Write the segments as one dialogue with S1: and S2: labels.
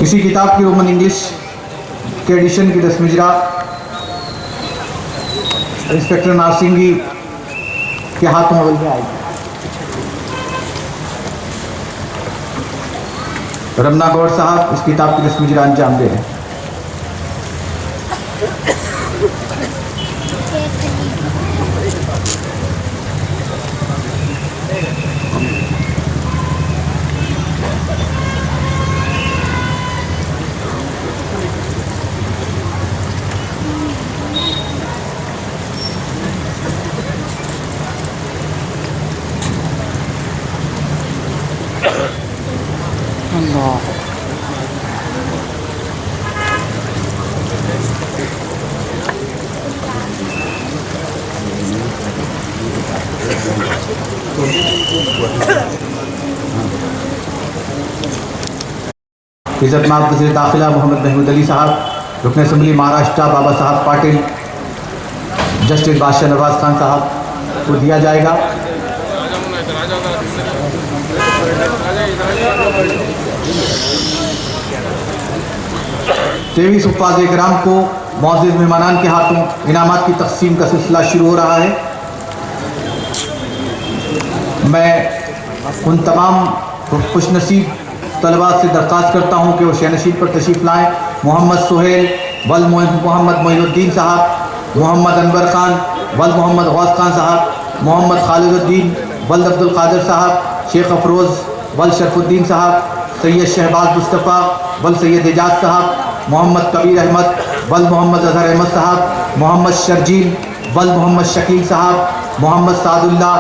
S1: इसी किताब की रोमन इंग्लिश के एडिशन की दस्तमिजरा इंस्पेक्टर नारसिंगी के हाथों अवल में आएगी। रमना गौड़ साहब इस किताब की दस्तमिजरा अंजाम दे रहे हैं। इज़्ज़तमाब वज़ीर दाखिला मोहम्मद महमूद अली साहब, रुकन असम्बली महाराष्ट्र बाबा साहब पाटिल, जस्टिस बादशाह नवाज खान साहब को दिया जाएगा। तेईस हुफ़ाज़ इकराम को मुअज़्ज़िज़ मेहमानान के हाथों इनामात की तक़सीम का सिलसिला शुरू हो रहा है। मैं उन तमाम खुशनसीब तलबा से दरख्वास्त करता हूँ कि वो शहनशीन पर तशरीफ़ लाएँ। मोहम्मद सुहेल वल मोहम्मद मोइनुद्दीन साहब, मोहम्मद अनवर ख़ान वल मोहम्मद गौस खान साहब, मोहम्मद खालिदुद्दीन वल अब्दुल कादिर साहब, शेख अफरोज़ वल शरफुद्दीन साहब, सैयद शहबाज मुस्तफ़ा वल सैयद एजाज साहब, मोहम्मद कबीर अहमद वल मोहम्मद अज़हर अहमद साहब, मोहम्मद शर्जील वल मोहम्मद शकील साहब, मोहम्मद सादुल्ला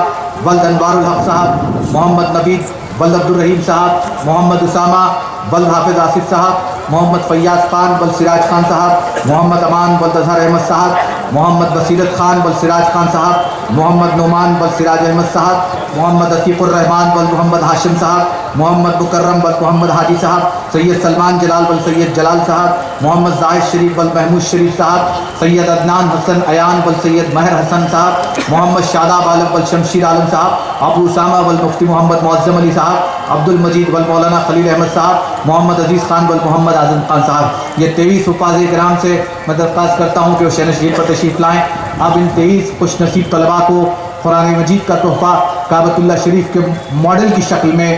S1: वल अनवारुल हक साहब, मोहम्मद नबीद वल अब्दुल रहीम साहब, मोहम्मद उसामा वल हाफिज़ आसिफ साहब, मोहम्मद फैयाज़ खान वल सिराज खान साहब, मोहम्मद अमान वल अज़हर अहमद साहब, मोहम्मद बसीरत खान वल सिराज खान साहब, मोहम्मद नोमान वल सिराज अहमद साहब, मोहम्मद अतीक़ुर रहमान वल मोहम्मद हाशिम साहब, मोहम्मद मुकर्रम वल मोहम्मद हादी साहब, सैयद सलमान जलाल वल सैयद जलाल साहब, मोहम्मद जाहिद शरीफ वल महमूद शरीफ साहब, सैयद अदनान हसन अयान वल सैयद महर हसन साहब, मोहम्मद शादाब आलम वल शमशीर आलम साहब, अबू उसामा वल मुफ्ती मोहम्मद मुअज़्ज़म अली साहब, अब्दुल मजीद वल मौलाना खलील अहमद साहब, मोहम्मद अजीज़ खान वल मोहम्मद आज़म खान साहब। ये 23 हुफ़ाज़ इकराम से मैं दरख्वास्त करता हूँ कि वो शहनशीन पर तशरीफ़ लाएँ। अब इन 23 खुशनसीब तलबा को कुरान मजीद का तोहफ़ा काबतुल्लाह शरीफ के मॉडल की शक्ल में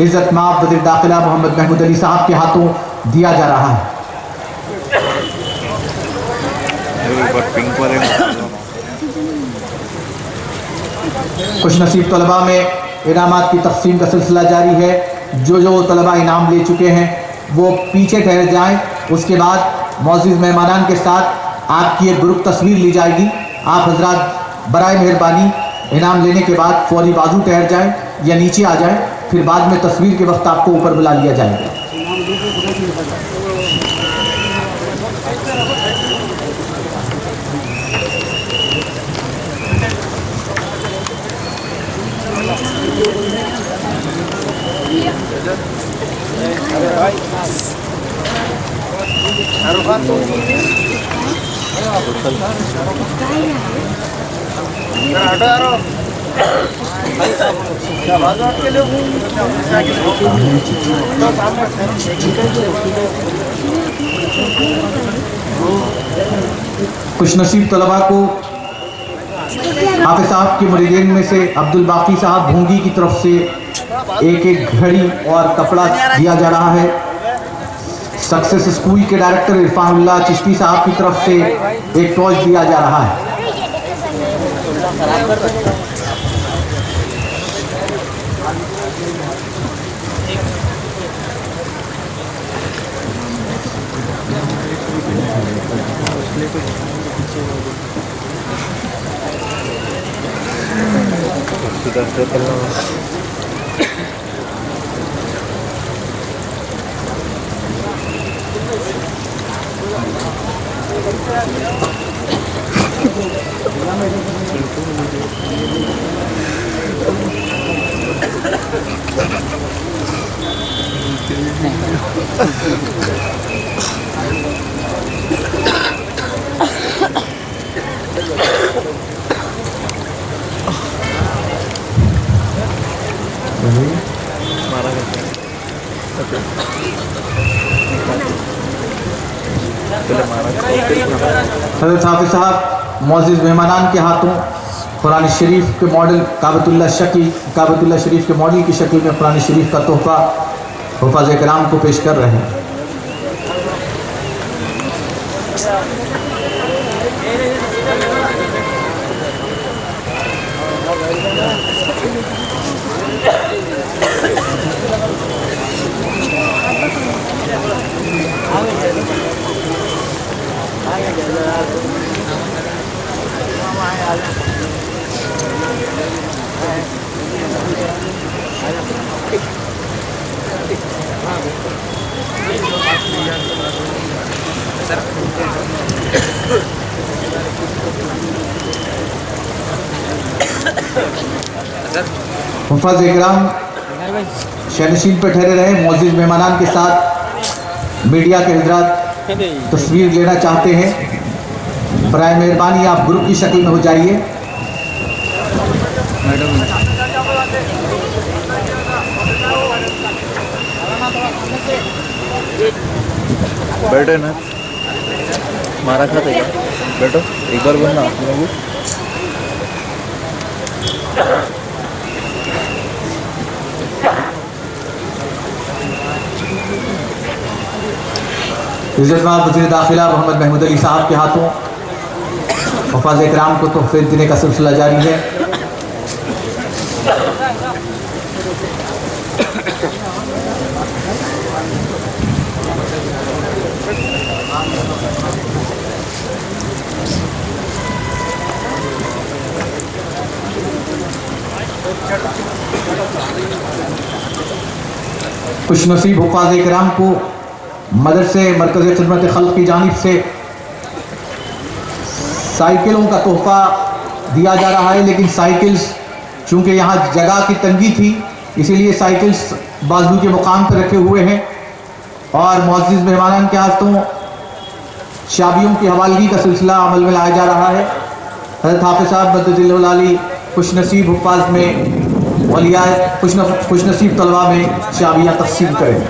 S1: इज़्ज़तमाब वज़ीर दाखिला मोहम्मद महमूद अली साहब के हाथों दिया जा रहा है। खुशनसीब तलबा में इनामात की तक़सीम का सिलसिला जारी है। जो तलबा इनाम ले चुके हैं वो पीछे ठहर जाएं। उसके बाद मुअज़्ज़िज़ मेहमानान के साथ आपकी एक ग्रुप तस्वीर ली जाएगी। आप हज़रात बराए मेहरबानी इनाम लेने के बाद फौरी बाजू ठहर जाएं या नीचे आ जाएं, फिर बाद में तस्वीर के वक्त आपको ऊपर बुला लिया जाएगा। खुशनसीब तलबा को हाफिज़ साहब के मुरीदीन में से अब्दुल बाकी साहब भूंगी की तरफ से एक घड़ी और कपड़ा दिया जा रहा है। सक्सेस स्कूल के डायरेक्टर इरफानुल्लाह चिश्ती साहब की तरफ से एक टॉर्च दिया जा रहा है। हज़रत हाफिज़ साहब मोअज़्ज़िज़ मेहमानान के हाथों कुरान शरीफ के मॉडल काबतुल्लाह शरीफ के मॉडल की शक्ल में कुरान शरीफ का तोहफ़ा हुफ़ाज़ किराम को पेश कर रहे हैं। हुफ़ाज़ किराम शहनशीन पर ठहरे रहे। मुअज़्ज़िज़ मेहमानान के साथ मीडिया के हज़रात तस्वीर लेना चाहते हैं, बराए मेहरबानी आप ग्रुप की शक्ल में हो जाइए।
S2: बैठे ना मारा खाते क्या? बैठो एक बार बोलना आप लोगों को।
S1: इज़्ज़तमाब वज़ीर दाखिला मोहम्मद महमूद अली साहब के हाथों हुफ़ाज़ किराम को तोहफ़े देने का सिलसिला जारी है। खुशनसीब हुफ़ाज़ किराम को मदरसे मरकज़ खिदमत खल्क़ की जानिब से साइकिलों का तोहफ़ा दिया जा रहा है, लेकिन साइकिल्स चूँकि यहाँ जगह की तंगी थी इसीलिए साइकिल्स बाजू के मुकाम पर रखे हुए हैं और मुअज़्ज़िज़ मेहमानान के हाथों शाबियों की हवालगी का सिलसिला अमल में लाया जा रहा है। हज़रत हाफिज़ साहब मददुल आली खुशनसीब हुफ़ाज़ में वलिया खुशनसीब तलबा में शाबियाँ तक़सीम करें।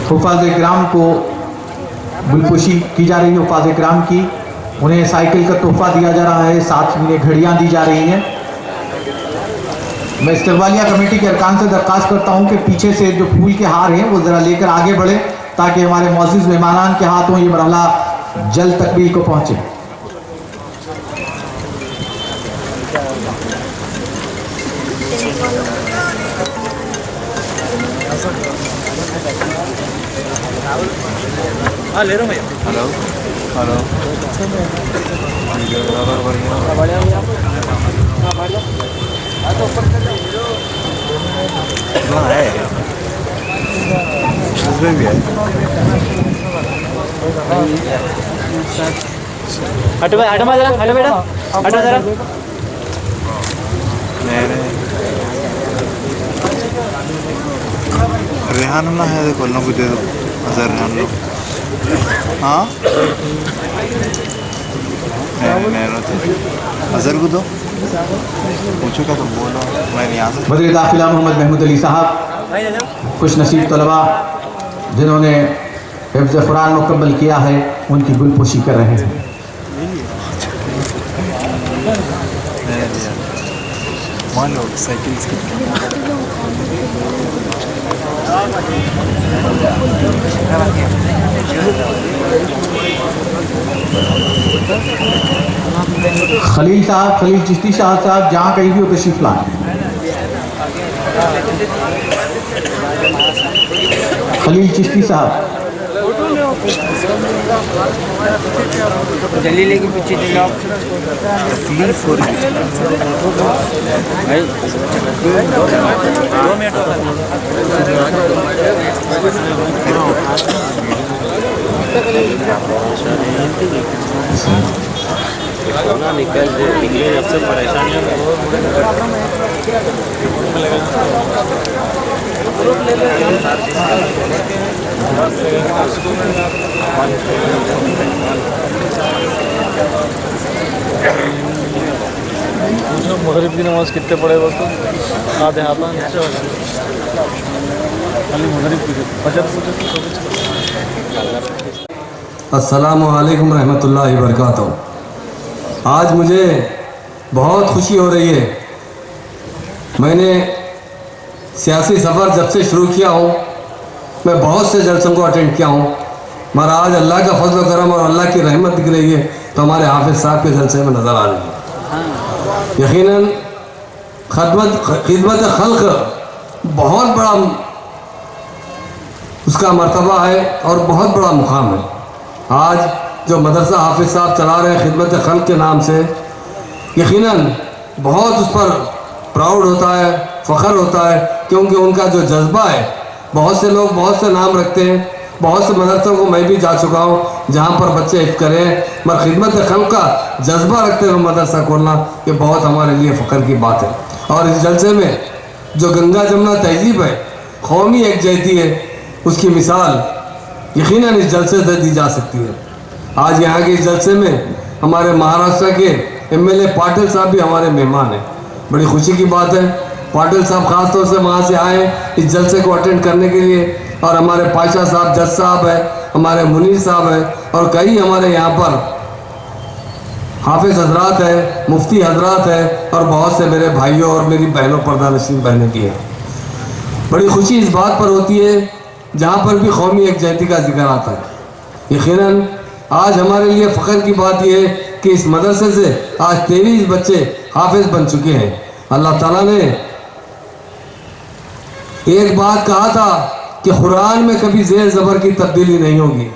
S1: हुफ़ाज़ किराम को गुलपोशी की जा रही है। हुफ़ाज़ किराम की उन्हें साइकिल का तोहफ़ा दिया जा रहा है, साथ में घड़ियाँ दी जा रही हैं। मैं इस्तक़बालिया कमेटी के अरकान से दरख्वास्त करता हूं कि पीछे से जो फूल के हार हैं वो ज़रा लेकर आगे बढ़े ताकि हमारे मुअज़्ज़िज़ मेहमानान के हाथों ये मरहला जल्द तकमील को पहुँचे।
S2: हाँ ले रहा हूँ मैं। हेलो हेलो है इसमें भी है। हटो भाई, हटो जरा, हटो बेटा, हटो जरा।
S3: रेहान ना है, देखो ना भी दे दो 1000 रेहान लो। हाँ नहीं तो 1000 को दो, पूछो क्या तो बोलो, मैं नहीं आ सकता।
S1: वज़ीर दाखिला मोहम्मद महमूद अली साहब खुशनसीब तलबा जिन्होंने हिफ्ज़ कुरान मुकम्मल किया है उनकी गुलपोशी कर रहे हैं।
S3: मान लो साइकिल से
S1: खलील साहब, खलील चिश्ती साहब जहाँ कहीं भी हो तशरीफ लाएं। खलील चिश्ती साहब,
S4: जल्दी लेके पीछे चले आओ।
S3: तकलीफ हो रही है।
S4: 2 मिनट होगा निकल निकले जब से परेशानी
S2: मगरिब की नमाज कितने पढ़े वक्त आधे आता नीचे हो जाए खाली मगरिब की फजर
S5: अस्सलामु अलैकुम रहमतुल्लाहि वबरकातुहू। आज मुझे बहुत खुशी हो रही है। मैंने सियासी सफ़र जब से शुरू किया हूँ मैं बहुत से जलसों को अटेंड किया हूँ, मगर आज अल्लाह का फजल करम और अल्लाह की रहमत दिख रही है तो हमारे हाफिज़ साहब के जलसे में नज़र आ रही है। यकीनन खिदमत खल्क़ बहुत बड़ा उसका मर्तबा है और बहुत बड़ा मुकाम है। आज जो मदरसा हाफिज़ साहब चला रहे हैं खिदमत खल्क़ के नाम से, यकीनन बहुत उस पर प्राउड होता है, फ़ख्र होता है, क्योंकि उनका जो जज्बा है, बहुत से लोग बहुत से नाम रखते हैं, बहुत से मदरसों को मैं भी जा चुका हूँ जहाँ पर बच्चे हिफ्ज़ करें, मगर खिदमत खल्क़ का जज्बा रखते हुए मदरसा खोलना ये बहुत हमारे लिए फ़ख्र की बात है। और इस जलसे में जो गंगा जमुना तहजीब है, कौमी यकजहती है, उसकी मिसाल यकीनन इस जलसे से दी जा सकती है। आज यहाँ के इस जलसे में हमारे महाराष्ट्र के एमएलए पाटिल साहब भी हमारे मेहमान हैं। बड़ी खुशी की बात है, पाटिल साहब ख़ास तौर से वहाँ से आए इस जलसे को अटेंड करने के लिए, और हमारे पाशा साहब, जज साहब है, हमारे मुनीर साहब है, और कई हमारे यहाँ पर हाफिज़ हजरात है, मुफ्ती हजरात है, और बहुत से मेरे भाइयों और मेरी बहनों पर्दानशीन बहनें भी हैं। बड़ी खुशी इस बात पर होती है जहाँ पर भी कौमी यकजहती का जिक्र आता है। यकीनन आज हमारे लिए फ़ख्र की बात यह है कि इस मदरसे से आज 23 बच्चे हाफिज़ बन चुके हैं। अल्लाह ताला ने एक बात कहा था कि कुरान में कभी ज़ेर ज़बर की तब्दीली नहीं होगी।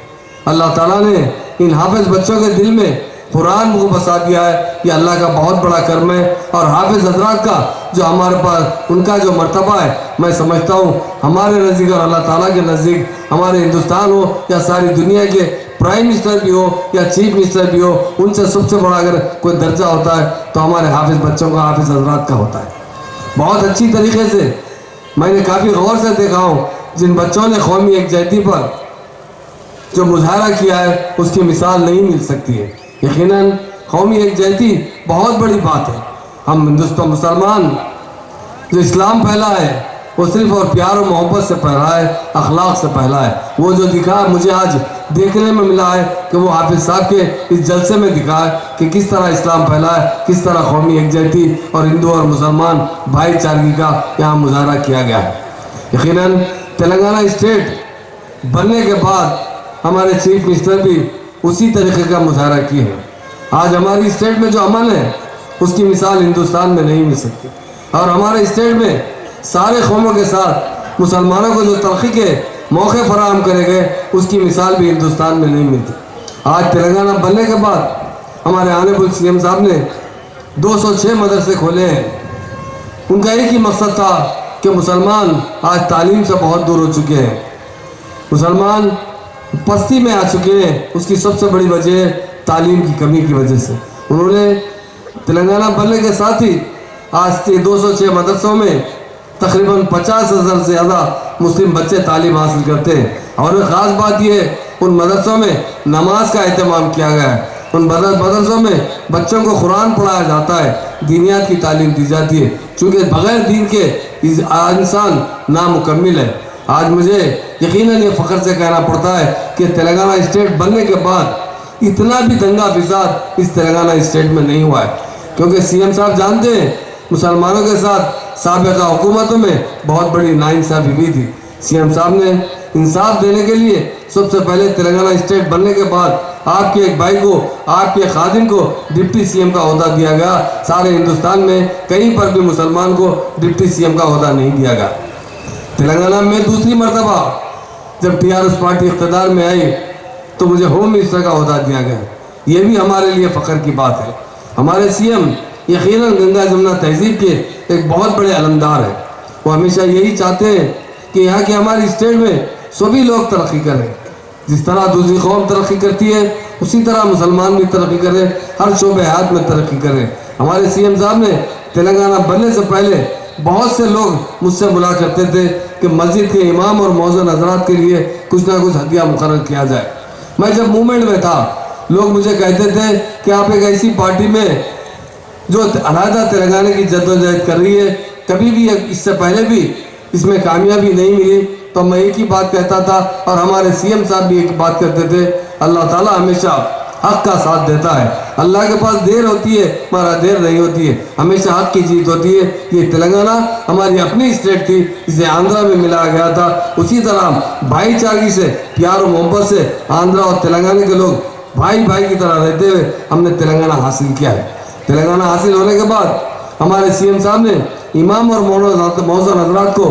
S5: अल्लाह ताला ने इन हाफिज़ बच्चों के दिल में कुरान को बसा दिया है, ये अल्लाह का बहुत बड़ा कर्म है। और हाफिज़ हजरात का जो हमारे पास उनका जो मर्तबा है, मैं समझता हूँ हमारे नज़दीक और अल्लाह ताला के नज़दीक, हमारे हिंदुस्तान हो या सारी दुनिया के प्राइम मिनिस्टर भी हो या चीफ मिनिस्टर भी हो, उनसे सबसे बड़ा अगर कोई दर्जा होता है तो हमारे हाफिज़ बच्चों का, हाफिज़ हजरात का होता है। बहुत अच्छी तरीके से मैंने काफ़ी गौर से देखा हूँ जिन बच्चों ने कौमी यकजहती पर जो मुजाहरा किया है उसकी मिसाल नहीं मिल सकती है। यकीनन कौमी यकजहती बहुत बड़ी बात है। हम हिंदुस्तान मुसलमान जो इस्लाम फैला है वो सिर्फ और प्यार और मोहब्बत से फैला है, अखलाक से फैला है। वो जो दिखा मुझे आज देखने में मिला है कि वो हाफिज़ साहब के इस जलसे में दिखा है कि किस तरह इस्लाम फैला है, किस तरह कौमी यकजहती और हिंदू और मुसलमान भाईचारगी का यहाँ मुजाहरा किया गया है। यकीनन तेलंगाना स्टेट बनने के बाद हमारे चीफ मिनिस्टर भी उसी तरीके का मुजाहरा किए हैं। आज हमारी स्टेट में जो अमन है उसकी मिसाल हिंदुस्तान में नहीं मिल सकती, और हमारे स्टेट में सारे कौमों के साथ मुसलमानों को जो तरक्की के मौके फराहम करे गए उसकी मिसाल भी हिंदुस्तान में नहीं मिलती। आज तेलंगाना बनने के बाद हमारे ऑनरेबल सीएम साहब ने 206 मदरसे खोले हैं। उनका एक ही मकसद था कि मुसलमान आज तालीम से बहुत दूर हो चुके हैं, मुसलमान पस्ती में आ चुके हैं। उसकी सबसे बड़ी वजह तालीम की कमी की वजह से। उन्होंने तेलंगाना बनने के साथ ही आज से 206 मदरसों में तकरीबन 50,000 से ज़्यादा मुस्लिम बच्चे तालीम हासिल करते हैं। और एक ख़ास बात यह है उन मदरसों में नमाज का एहतमाम किया गया है। उन मदरसों में बच्चों को कुरान पढ़ाया जाता है, दीनियात की तालीम दी जाती है, चूँकि बग़ैर दीन के इंसान नामुकम्मिल है। आज मुझे यकीनन ये फ़ख्र से कहना पड़ता है कि तेलंगाना स्टेट बनने के बाद इतना भी दंगा फिसाद इस तेलंगाना स्टेट में नहीं हुआ है, क्योंकि सीएम साहब जानते हैं मुसलमानों के साथ साबिक़ा हुकूमतों में बहुत बड़ी नाइंसाफ़ी हुई थी। सीएम साहब ने इंसाफ देने के लिए सबसे पहले तेलंगाना स्टेट बनने के बाद आपके एक भाई को, आपके खादिम को डिप्टी सीएम का ओहदा दिया गया। सारे हिंदुस्तान में कहीं पर भी मुसलमान को डिप्टी सीएम का ओहदा नहीं दिया गया। तेलंगाना में दूसरी मरतबा जब टीआरएस पार्टी इख्तियार में आई तो मुझे होम मिनिस्टर का ओहदा दिया गया। ये भी हमारे लिए फ़ख्र की बात है। हमारे सीएम यकीनन गंगा जमुना तहजीब के एक बहुत बड़े अलमदार हैं। वो हमेशा यही चाहते हैं कि यहाँ के हमारी स्टेट में सभी लोग तरक्की करें। जिस तरह दूसरी कौम तरक्की करती है उसी तरह मुसलमान भी तरक्की करें, हर शोबे हयात में तरक्की करें। हमारे सीएम साहब ने तेलंगाना बनने से पहले बहुत से लोग मुझसे बुला करते थे कि मस्जिद के इमाम और मौज़ून हज़रात के लिए कुछ ना कुछ हदिया मुकर्रर किया जाए। मैं जब मूवमेंट में था लोग मुझे कहते थे कि आप एक ऐसी पार्टी में जो अलहदा तेलंगाना की जद्दोजहद कर रही है, कभी भी इससे पहले भी इसमें कामयाबी नहीं मिली। तो मैं एक ही बात कहता था और हमारे सीएम साहब भी एक बात करते थे, अल्लाह ताला हमेशा हक का साथ देता है। अल्लाह के पास देर होती है मगर देर नहीं होती है, हमेशा हक की जीत होती है। ये तेलंगाना हमारी अपनी स्टेट थी, इसे आंध्रा में मिलाया गया था। उसी तरह भाईचारगी से, प्यार और मोहब्बत से आंध्रा और तेलंगाना के लोग भाई भाई की तरह रहते हुए हमने तेलंगाना हासिल किया है। तेलंगाना हासिल होने के बाद हमारे सीएम साहब ने इमाम और मौज़ून हज़रात को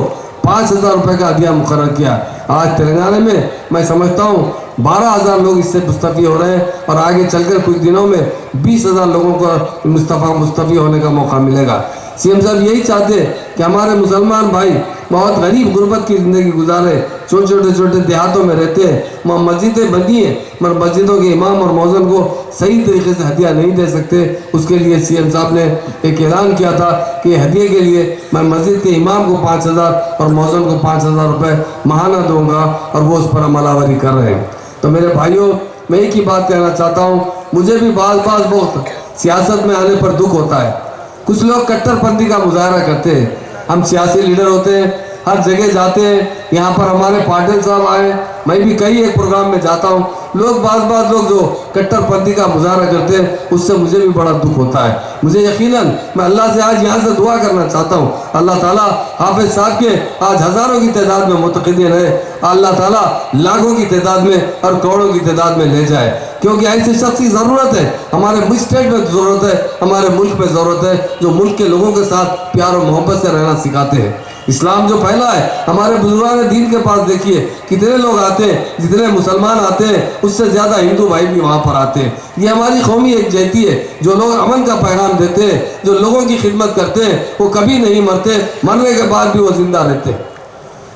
S5: 5,000 रुपये का हदिया मुकर्रर किया। आज तेलंगाना में मैं समझता हूँ 12,000 लोग इससे मुस्तफ़ी हो रहे हैं और आगे चलकर कुछ दिनों में 20,000 लोगों को मुस्तफ़ी होने का मौका मिलेगा। सीएम साहब यही चाहते हैं कि हमारे मुसलमान भाई बहुत गरीब गुर्बत की ज़िंदगी गुजारे, छोटे देहातों में रहते हैं, वहाँ मस्जिदें बनी हैं मगर मस्जिदों के इमाम और मौज़ून को सही तरीके से हदिया नहीं दे सकते। उसके लिए सीएम साहब ने एक ऐलान किया था कि हदिये के लिए मैं मस्जिद के इमाम को 5,000 और मौज़ून को 5,000 रुपये माहाना दूंगा और वो उस पर अमलावरी कर रहे हैं। तो मेरे भाइयों, मैं एक ही बात कहना चाहता हूँ, मुझे भी बाज़ बहुत सियासत में आने पर दुख होता है। कुछ लोग कट्टरपंथी का मुजाहरा करते हैं। हम सियासी लीडर होते हैं, हर जगह जाते हैं। यहाँ पर हमारे पाटिल साहब आए, मैं भी कई एक प्रोग्राम में जाता हूँ। लोग बाज़ लोग जो कट्टरपंथी का मुजाहरा करते हैं उससे मुझे भी बड़ा दुख होता है। मुझे यकीनन मैं अल्लाह से आज यहाँ से दुआ करना चाहता हूँ, अल्लाह ताला हाफिज साहब के आज हज़ारों की तादाद में मुतक़िदीन है, अल्लाह ताला लाखों की तादाद में और करोड़ों की तादाद में ले जाए। क्योंकि ऐसे शख्स की ज़रूरत है, हमारे स्टेट में ज़रूरत है, हमारे मुल्क में ज़रूरत है जो मुल्क के लोगों के साथ प्यार और मोहब्बत से रहना सिखाते हैं। इस्लाम जो फैला है, हमारे बुजुर्गान दीन के पास देखिए कितने लोग आते हैं, जितने मुसलमान आते हैं उससे ज़्यादा हिंदू भाई भी वहाँ पर आते हैं। ये हमारी कौमी एकजुटती है। जो लोग अमन का पैगाम देते हैं, जो लोगों की खिदमत करते हैं, वो कभी नहीं मरते, मरने के बाद भी वो जिंदा रहते हैं।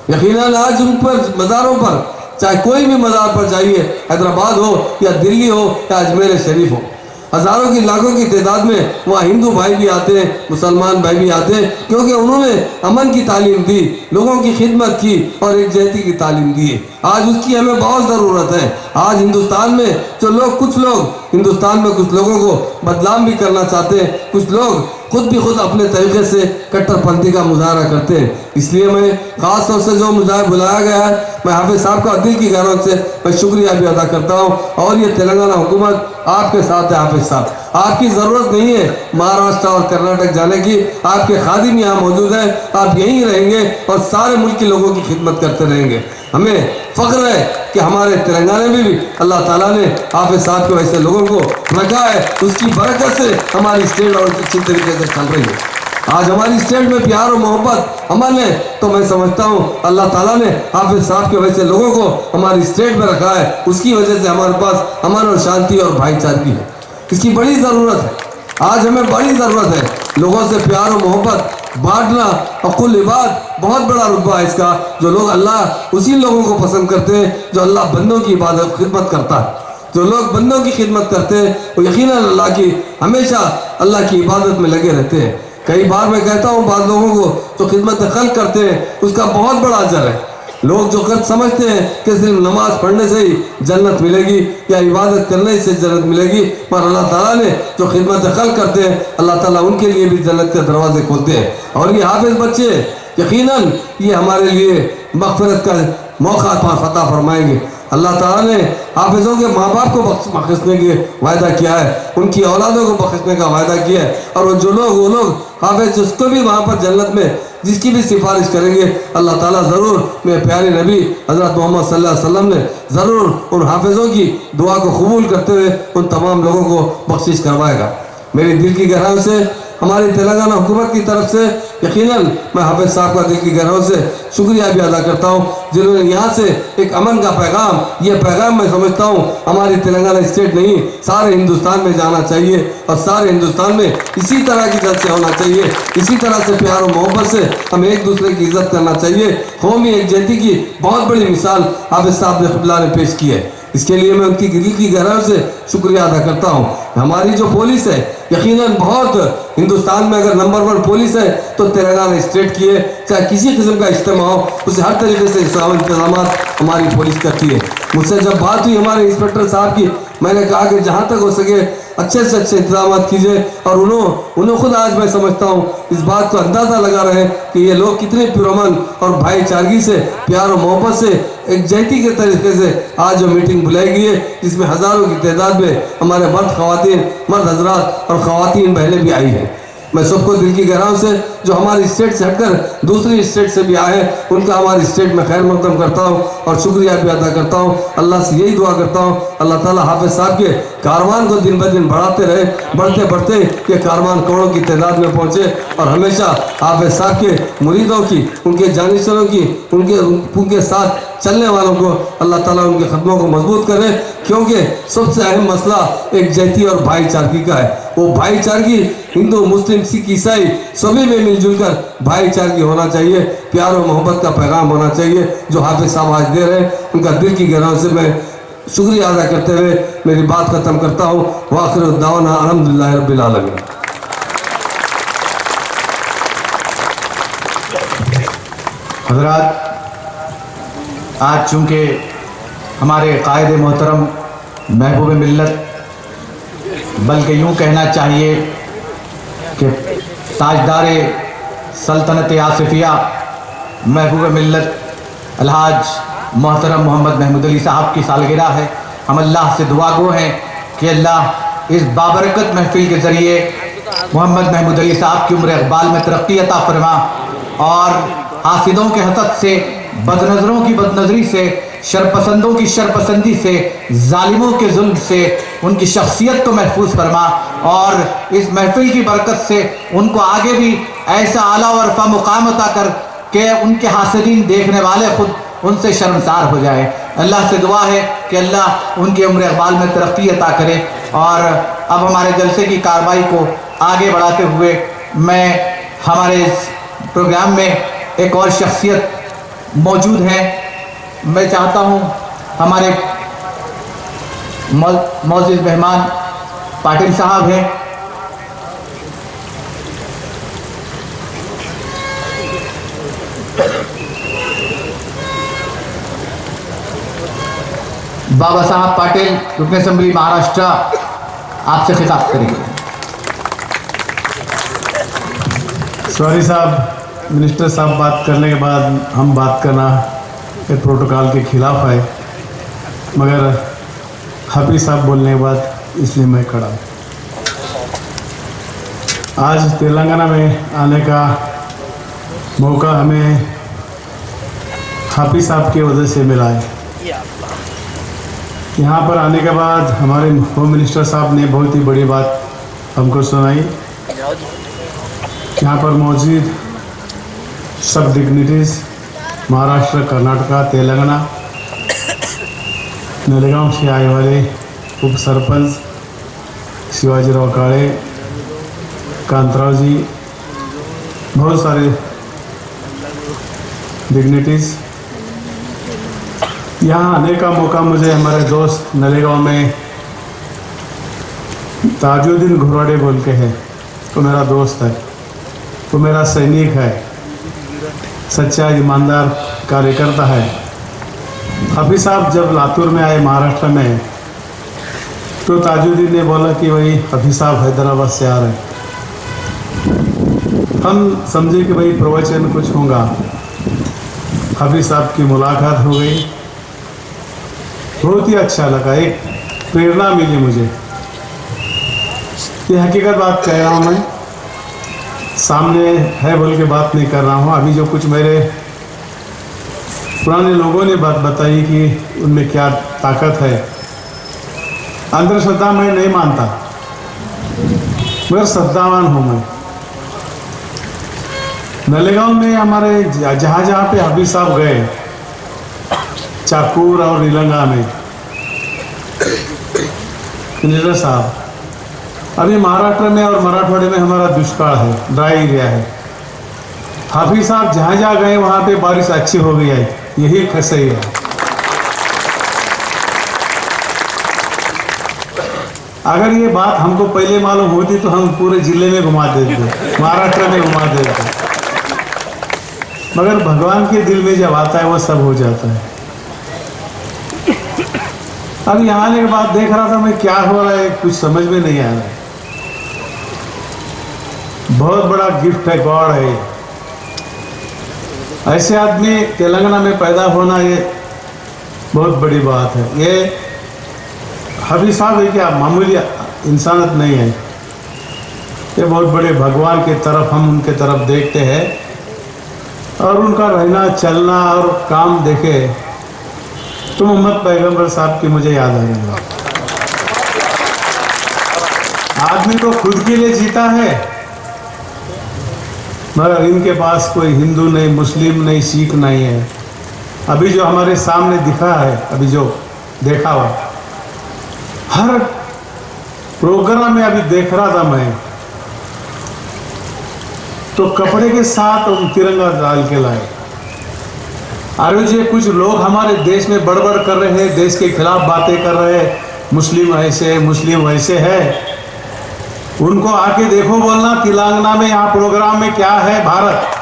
S5: यकीनन आज उन पर मज़ारों पर, चाहे कोई भी मज़ार पर जाइए, हैदराबाद हो या दिल्ली हो या अजमेर शरीफ हो, हज़ारों की लाखों की तादाद में वहाँ हिंदू भाई भी आते हैं, मुसलमान भाई भी आते हैं, क्योंकि उन्होंने अमन की तालीम दी, लोगों की खिदमत की और एकजुटती की तालीम दी। आज उसकी हमें बहुत ज़रूरत है। आज हिंदुस्तान में जो लोग, कुछ लोग हिंदुस्तान में कुछ लोगों को बदनाम भी करना चाहते हैं, कुछ लोग खुद अपने तरीके से कट्टरपंथी का मुजाहरा करते हैं। इसलिए मैं ख़ास तौर से जो मुझे बुलाया गया है, मैं हाफिज साहब का दिल की गहराई से मैं शुक्रिया भी अदा करता हूँ। और ये तेलंगाना हुकूमत आपके साथ है हाफिज साहब, आपकी ज़रूरत नहीं है महाराष्ट्र और कर्नाटक जाने की, आपके खादिम यहाँ मौजूद हैं, आप यहीं रहेंगे और सारे मुल्क के लोगों की खिदमत करते रहेंगे। हमें फ़ख्र है कि हमारे तेलंगाना में भी अल्लाह ताला ने हाफिज साहब के वैसे लोगों को रखा है, उसकी बरकत से हमारी स्टेट और अच्छी तरीके से चल रही है। आज हमारी स्टेट में प्यार और मोहब्बत अमन है, तो मैं समझता हूँ अल्लाह ताला ने हाफिज साहब के वैसे लोगों को हमारी स्टेट में रखा है, उसकी वजह से हमारे पास अमन और शांति और भाईचारगी है। इसकी बड़ी ज़रूरत है, आज हमें बड़ी ज़रूरत है लोगों से प्यार और मोहब्बत बांटना। अकुल इबाद बहुत बड़ा रुतबा है इसका, जो लोग अल्लाह उसी लोगों को पसंद करते हैं जो अल्लाह बंदों की इबादत खिदमत करता है। जो लोग बंदों की खिदमत करते हैं वो यकीनन अल्लाह की, हमेशा अल्लाह की इबादत में लगे रहते हैं। कई बार मैं कहता हूँ बाद लोगों को जो खिदमत खल्क करते हैं उसका बहुत बड़ा अजर है। लोग जो कर समझते हैं कि सिर्फ नमाज पढ़ने से ही जन्नत मिलेगी या इबादत करने से जन्नत मिलेगी, पर अल्लाह ताला ने जो खिदमत खल्क करते हैं अल्लाह ताला उनके लिए भी जन्नत के दरवाजे खोलते हैं। और ये हाफिज बच्चे यकीनन ये हमारे लिए मग़फ़िरत का मौका फता फरमाएंगे। अल्लाह ताला ने हाफिज़ों के माँ बाप को बख्शने की वायदा किया है, उनकी औलादों को बख्शने का वायदा किया है। और वो लोग हाफिज़ जिसको भी वहाँ पर जन्नत में जिसकी भी सिफारिश करेंगे अल्लाह ताला ज़रूर, मेरे प्यारे नबी हज़रत मोहम्मद सल्लल्लाहु अलैहि वसल्लम ने ज़रूर उन हाफिज़ों की दुआ को कबूल करते हुए उन तमाम लोगों को बख्शिश करवाएगा। मेरी दिल की गहराइयों से हमारी तेलंगाना हुकूमत की तरफ से यकीनन मैं हाफिज़ साहब का दिल की गहराइयों से शुक्रिया भी अदा करता हूँ, जिन्होंने यहाँ से एक अमन का पैगाम, ये पैगाम मैं समझता हूँ हमारी तेलंगाना स्टेट नहीं सारे हिंदुस्तान में जाना चाहिए और सारे हिंदुस्तान में इसी तरह की चर्चा होना चाहिए, इसी तरह से प्यार और मोहब्बत से हमें एक दूसरे की इज्जत करना चाहिए। कौमी एकजुटता की बहुत बड़ी मिसाल हाफिज़ साहब ने क़िबला ने पेश की है, इसके लिए मैं उनकी दिल की गहराइयों से शुक्रिया अदा करता हूँ। हमारी जो पुलिस है यकीनन बहुत, हिंदुस्तान में अगर नंबर 1 पुलिस है तो तेलंगाना स्टेट की है, चाहे किसी किस्म का इज्तिमा हो उसे हर तरीके से इंतजाम हमारी पुलिस करती है। मुझसे जब बात हुई हमारे इंस्पेक्टर साहब की, मैंने कहा कि जहाँ तक हो सके अच्छे से अच्छे इंतजाम कीजिए, और उन्होंने खुद आज मैं समझता हूँ इस बात को अंदाज़ा लगा रहे हैं कि ये लोग कितने पुरअमन और भाईचारगी से, प्यार और मोहब्बत से, एकजुटता के तरीके से आज जो मीटिंग बुलाई गई है जिसमें हज़ारों की तादाद में हमारे मर्द हजरात और ख़वातीन बहनें भी आई हैं। मैं सबको दिल की गहराइयों से जो हमारी स्टेट से हटकर दूसरी स्टेट से भी आए हैं उनका हमारी स्टेट में खैर मकदम करता हूँ और शुक्रिया भी अदा करता हूँ। अल्लाह से यही दुआ करता हूँ अल्लाह ताला हाफिज़ साहब के कारवान को दिन ब दिन बढ़ाते रहे, बढ़ते बढ़ते ये कारवान करोड़ों की तादाद में पहुँचे और हमेशा हाफिज़ साहब के मुरीदों की, उनके जानिशरों की, उनके साथ चलने वालों को अल्लाह ताला उनके ख़दमों को मजबूत करे, क्योंकि सबसे अहम मसला एकजुटता और भाईचारगी का है। वो भाईचारगी हिंदू, मुस्लिम, सिख, ईसाई सभी में मिलजुल कर भाईचारगी होना चाहिए, प्यार और मोहब्बत का पैगाम होना चाहिए जो हाफिज़ साहब आज दे रहे हैं। उनका दिल की गहराइयों से मैं शुक्रिया अदा करते हुए मेरी बात ख़त्म करता हूँ। वाखिर दावाना अल्हम्दुलिल्लाहि रब्बिल आलमीन।
S1: हज़रात, आज चूँकि हमारे कायदे मोहतरम महबूब मिल्लत, बल्कि यूँ कहना चाहिए कि ताजदार सल्तनत आसिफिया महबूब मिल्लत अलहाज मोहतरम मोहम्मद महमूद अली साहब की सालगिरह है। हम अल्लाह से दुआ गो हैं कि अल्लाह इस बाबरकत महफिल के ज़रिए मोहम्मद महमूद अली साहब की उम्र इक़बाल में तरक्की अता फरमा और हासिदों के हसद से, बदनज़रों की बदनज़री से, शरपसंदों की शरपसंदी से, जालिमों के जुल्म से उनकी शख्सियत को महफूज फरमा और इस महफिल की बरकत से उनको आगे भी ऐसा आला व रफ़ा मुकाम अता कर कि उनके हासिदीन देखने वाले खुद उनसे शर्मसार हो जाए। अल्लाह से दुआ है कि अल्लाह उनकी उम्र इक़बाल में तरक्की अता करे। और अब हमारे जलसे की कार्रवाई को आगे बढ़ाते हुए मैं हमारे इस प्रोग्राम में एक और शख्सियत मौजूद है, मैं चाहता हूँ हमारे मौजूद मेहमान पाटिल साहब हैं, बाबा साहब पाटिल रुकन असेंबली महाराष्ट्र आपसे खिताब करेंगे।
S6: सॉरी साहब, मिनिस्टर साहब बात करने के बाद हम बात करना एक प्रोटोकॉल के खिलाफ है, मगर हाफिज़ साहब बोलने के बाद इसलिए मैं खड़ा हूँ। आज तेलंगाना में आने का मौका हमें हाफिज़ साहब की वजह से मिला है। यहाँ पर आने के बाद हमारे होम मिनिस्टर साहब ने बहुत ही बड़ी बात हमको सुनाई। यहाँ पर मौजूद सब डिग्निटीज़ महाराष्ट्र, कर्नाटका, तेलंगाना, नलेगांव से आए वाले उप सरपंच शिवाजीराव काळे, कांतराव जी, बहुत सारे डिग्निटीज़, यहाँ आने का मौका मुझे हमारे दोस्त नलेगांव में ताजुद्दीन घुराड़े बोल के है, तो मेरा दोस्त है, तो मेरा सैनिक है, सच्चा ईमानदार कार्यकर्ता है। हाफिज़ साहब जब लातूर में आए महाराष्ट्र में, तो ताजुद्दीन ने बोला कि भाई हाफिज़ साहब हैदराबाद से आ रहे हैं। हम समझे कि भाई प्रवचन कुछ होगा। हाफिज़ साहब की मुलाकात हो गई, बहुत ही अच्छा लगा, एक प्रेरणा मिली मुझे। ये हकीकत बात कह रहा हूँ मैं, सामने है बोल के बात नहीं कर रहा हूँ। अभी जो कुछ मेरे पुराने लोगों ने बात बताई कि उनमें क्या ताकत है, अंधश्रद्धा मैं नहीं मानता, मगर श्रद्धावान हूँ मैं। नलेगांव में हमारे जहाँ जहाँ पे हाफिज साहब गए, चाकूर और नीलंगा में, इंजीनियर साहब, अभी महाराष्ट्र में और मराठवाड़े में हमारा दुष्काल है, ड्राई एरिया है। हाफिज साहब जहाँ जहाँ गए वहाँ पे बारिश अच्छी हो गई है, यही सही है। अगर ये बात हमको पहले मालूम होती तो हम पूरे जिले में घुमा देते, महाराष्ट्र में घुमा देते, मगर भगवान के दिल में जब आता है वो सब हो जाता है। अब यहाँ आने के बाद देख रहा था मैं क्या हो रहा है, कुछ समझ में नहीं आ रहा है। बहुत बड़ा गिफ्ट है, गॉड है। ऐसे आदमी तेलंगाना में पैदा होना ये बहुत बड़ी बात है। ये हाफिज साहब है क्या मामूली इंसानियत नहीं है, ये बहुत बड़े भगवान की तरफ हम उनके तरफ देखते हैं, और उनका रहना चलना और काम देखे तो मोहम्मद पैगंबर साहब की मुझे याद आ रही है। आदमी तो खुद के लिए जीता है, मगर इनके पास कोई हिंदू नहीं, मुस्लिम नहीं, सिख नहीं है। अभी जो हमारे सामने दिखा है, अभी जो देखा हुआ, हर प्रोग्राम में अभी देख रहा था मैं, तो कपड़े के साथ तिरंगा डाल के लाए। अरे जी कुछ लोग हमारे देश में बड़बड़ कर रहे हैं, देश के खिलाफ बातें कर रहे हैं, मुस्लिम ऐसे मुस्लिम वैसे है, उनको आके देखो बोलना तेलंगाना में यहाँ प्रोग्राम में क्या है भारत,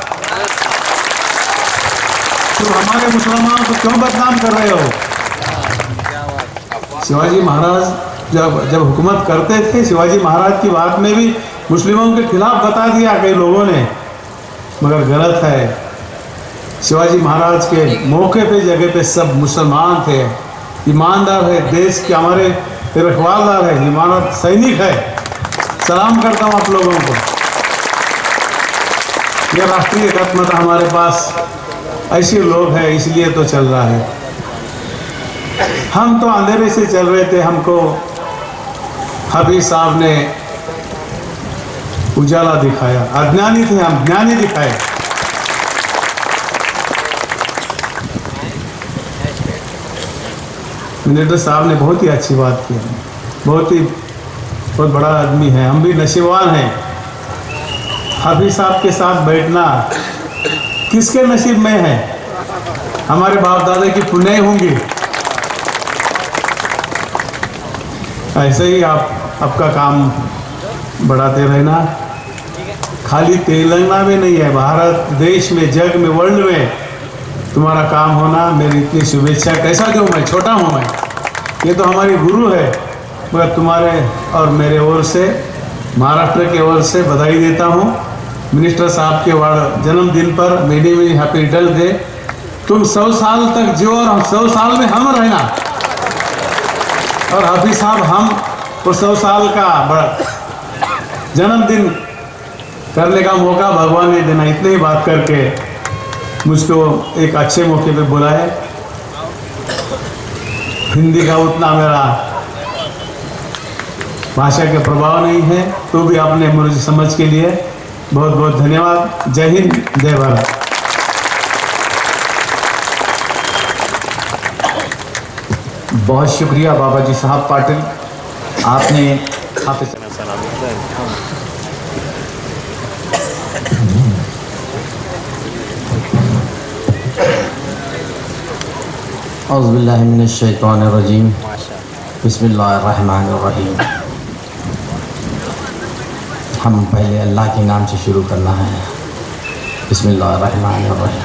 S6: तो हमारे मुसलमानों को क्यों बदनाम कर रहे हो। शिवाजी महाराज जब हुकूमत करते थे, शिवाजी महाराज की बात में भी मुस्लिमों के खिलाफ बता दिया कई लोगों ने, मगर गलत है। शिवाजी महाराज के मौके पे जगह पे सब मुसलमान थे, ईमानदार है, देश के हमारे रखवालदार है, ईमानदार सैनिक है। सलाम करता हूँ आप लोगों को। यह राष्ट्रीय एकात्मता हमारे पास ऐसे लोग हैं, इसलिए तो चल रहा है। हम तो अंधेरे से चल रहे थे, हमको हाफिज साहब ने उजाला दिखाया। अज्ञानी थे हम, ज्ञानी दिखाए। मिनिस्टर साहब ने बहुत ही अच्छी बात की, बहुत बड़ा आदमी है, हम भी नसीबवान हैं। हाफिज साहब के साथ बैठना किसके नसीब में है, हमारे बाप दादा की पुण्य होंगी। ऐसे ही आप आपका काम बढ़ाते रहना, खाली तेलंगाना में नहीं है, भारत देश में, जग में, वर्ल्ड में तुम्हारा काम होना। मेरी इतनी शुभेच्छा कैसा दूँ मैं, छोटा हूँ मैं, ये तो हमारी गुरु है, मगर तुम्हारे और मेरे ओर से, महाराष्ट्र के ओर से बधाई देता हूँ। मिनिस्टर साहब के जन्मदिन पर मेरी भी हैप्पी रिटर्न डे। तुम 100 साल तक जियो और 100 साल में हम रहना, और हाफिज साहब हम को 100 साल का जन्मदिन करने का मौका भगवान ने देना। इतनी ही बात करके मुझको एक अच्छे मौके पे बुलाए। हिंदी का उतना मेरा भाषा के प्रभाव नहीं है, तो भी आपने मुझे समझ के लिए बहुत बहुत धन्यवाद। जय हिंद, जय भारत।
S1: बहुत शुक्रिया बाबा जी साहब पाटिल, आपने हाफिज औज़ुबिल्लाहि मिनश्शैतानिर्रजीम, बिस्मिल्लाहिर्रहमानिर्रहीम। हम पहले अल्लाह के नाम से शुरू करना है। बिस्मिल्लाहिर्रहमानिर्रहीम।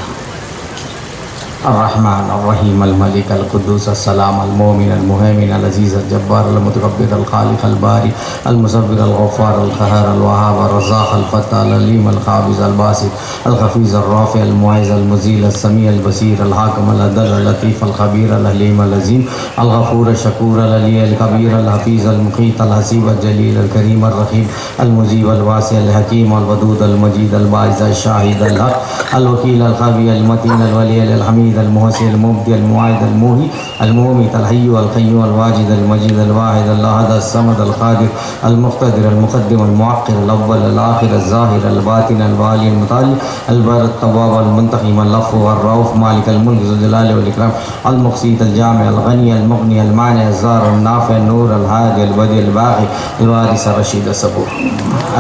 S7: अर्रहमान अर्रहीम अल मलिक अल कुद्दूस अस्सलाम अल मोमिन अल मुहैमिन अल अज़ीज़ अल जब्बार अल मुतकब्बिर अल खालिक अल बारी अल मुसव्विर अल गफ्फार अल क़हार अल वहाब अल रज़्ज़ाक़ अल फ़त्ताह अल अलीम अल क़ाबिज़ अल बासित अल खफ़ीज़ अल राफ़ि अल मुइज़्ज़ अल मुज़ील अल समी अल बसीर अल हाकिम अल अदल अल लतीफ़ अल ख़बीर अल हलीम अल अज़ीम अल गफ़ूर अल शकूर अल अली अल कबीर अल हफ़ीज़ अल मुक़ीत अल हसीब अल जलील अल करीम अल रहीम अल मुजीब अल वासी अल हकीम अल वदूद अल मजीद अल बाइज़ अल शाहिद अल हक़ अल वकील अल क़वी अल मतीन अल वली अल हमीद अल मुहसिन अल मुब्दी अल मुआइद अल मुही अल मुमीत अल हय्यु अल क़य्यूम अल वाजिद अल मजीद अल वाहिद अल अहद अल समद अल क़ादिर अल मुक़्तदिर अल मुक़द्दिम अल मुअक्खिर अल अव्वल अल आखिर अल ज़ाहिर अल बातिन अल वाली अल मुताली अल बर अल तव्वाब अल मुंतक़िम अल अफ़्व अल रऊफ़ मालिक अल मुल्क ज़ुल जलाल वल इकराम अल मुक़सीत अल जामि अल गनी अल मुग़नी अल मानि अल ज़ार अल नाफ़ि अल नूर अल हादी अल बदी अल बाक़ी अल वारिस अल रशीद अल सबूर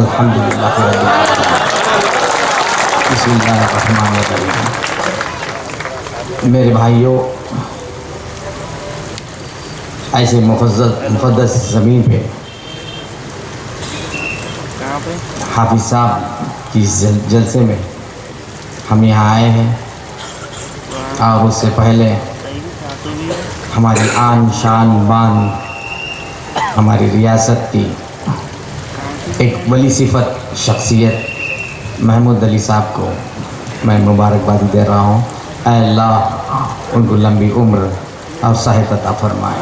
S7: अल्हम्दुलिल्लाह रब्बिल आलमीन। बिस्मिल्लाहिर्रहमानिर्रहीम। मेरे भाइयों, ऐसे मुक़द्दस ज़मीन पे हाफिज़ साहब की जलसे में हम यहाँ आए हैं और उससे पहले हमारी आन शान बान हमारी रियासत की एक वली सिफत शख्सियत महमूद अली साहब को मैं मुबारकबादी दे रहा हूँ। ऐ अल्लाह उनको लंबी उम्र और सेहत अता फरमाए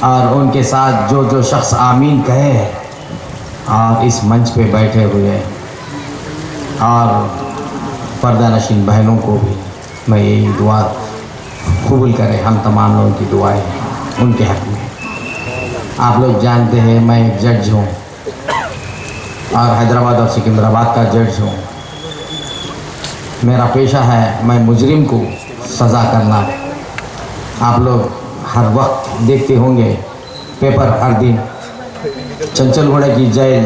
S7: और उनके साथ जो जो शख्स आमीन कहे और इस मंच पे बैठे हुए और पर्दा नशीन बहनों को भी मैं यही दुआ कबूल करें, हम तमाम लोगों की दुआएं उनके हक़ में। आप लोग जानते हैं मैं एक जज हूँ और हैदराबाद और सिकंदराबाद का जज हूँ। मेरा पेशा है मैं मुजरिम को सज़ा करना। आप लोग हर वक्त देखते होंगे पेपर हर दिन चंचलगढ़ की जेल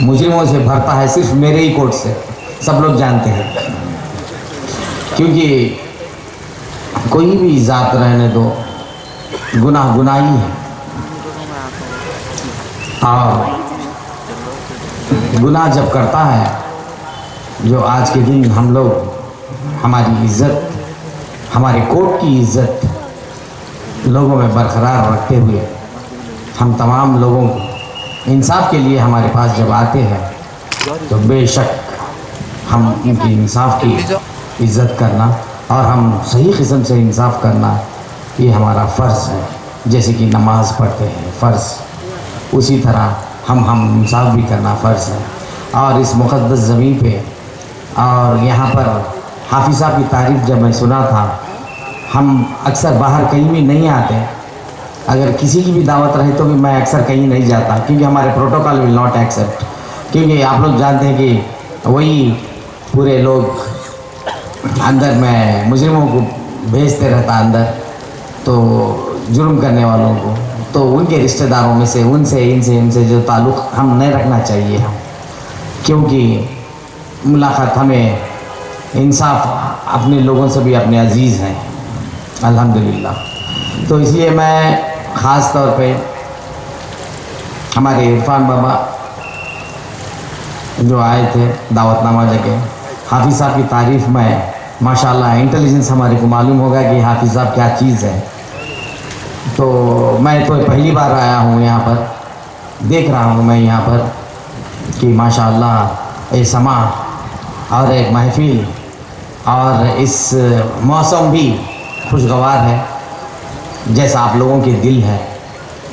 S7: मुजरिमों से भरता है, सिर्फ मेरे ही कोर्ट से, सब लोग जानते हैं। क्योंकि कोई भी ज़ात रहने दो, गुनाह गुनाही है और गुनाह जब करता है, जो आज के दिन हम लोग हमारी इज़्ज़त, हमारे कोर्ट की इज़्ज़त लोगों में बरकरार रखते हुए हम तमाम लोगों को इंसाफ के लिए हमारे पास जब आते हैं तो बेशक हम उनकी इंसाफ की इज़्ज़त करना और हम सही किस्म से इंसाफ करना ये हमारा फ़र्ज़ है। जैसे कि नमाज़ पढ़ते हैं फ़र्ज़, उसी तरह हम इंसाफ भी करना फ़र्ज़ है। और इस मुक़द्दस ज़मीन पे और यहाँ पर हाफिज़ साहब की तारीफ़ जब मैं सुना था, हम अक्सर बाहर कहीं भी नहीं आते, अगर किसी की भी दावत रहे तो भी मैं अक्सर कहीं नहीं जाता क्योंकि हमारे प्रोटोकॉल विल नॉट एक्सेप्ट। क्योंकि आप लोग जानते हैं कि वही पूरे लोग अंदर में मुजरिमों को भेजते रहता अंदर, तो जुर्म करने वालों को, तो उनके रिश्तेदारों में से उनसे इनसे जो ताल्लुक़ हम नहीं रखना चाहिए हम, क्योंकि मुलाकात हमें इंसाफ अपने लोगों से भी अपने अजीज़ हैं अल्हम्दुलिल्लाह। तो इसलिए मैं ख़ास तौर पे हमारे इरफान बाबा जो आए थे दावतनामा जगह, हाफिज़ साहब की तारीफ़ में माशाल्लाह इंटेलिजेंस हमारे को मालूम होगा कि हाफिज़ साहब क्या चीज़ है। तो मैं तो पहली बार आया हूँ यहाँ पर, देख रहा हूँ मैं यहाँ पर कि माशाल्लाह ये समा और एक महफिल और इस मौसम भी खुशगवार है। जैसा आप लोगों के दिल है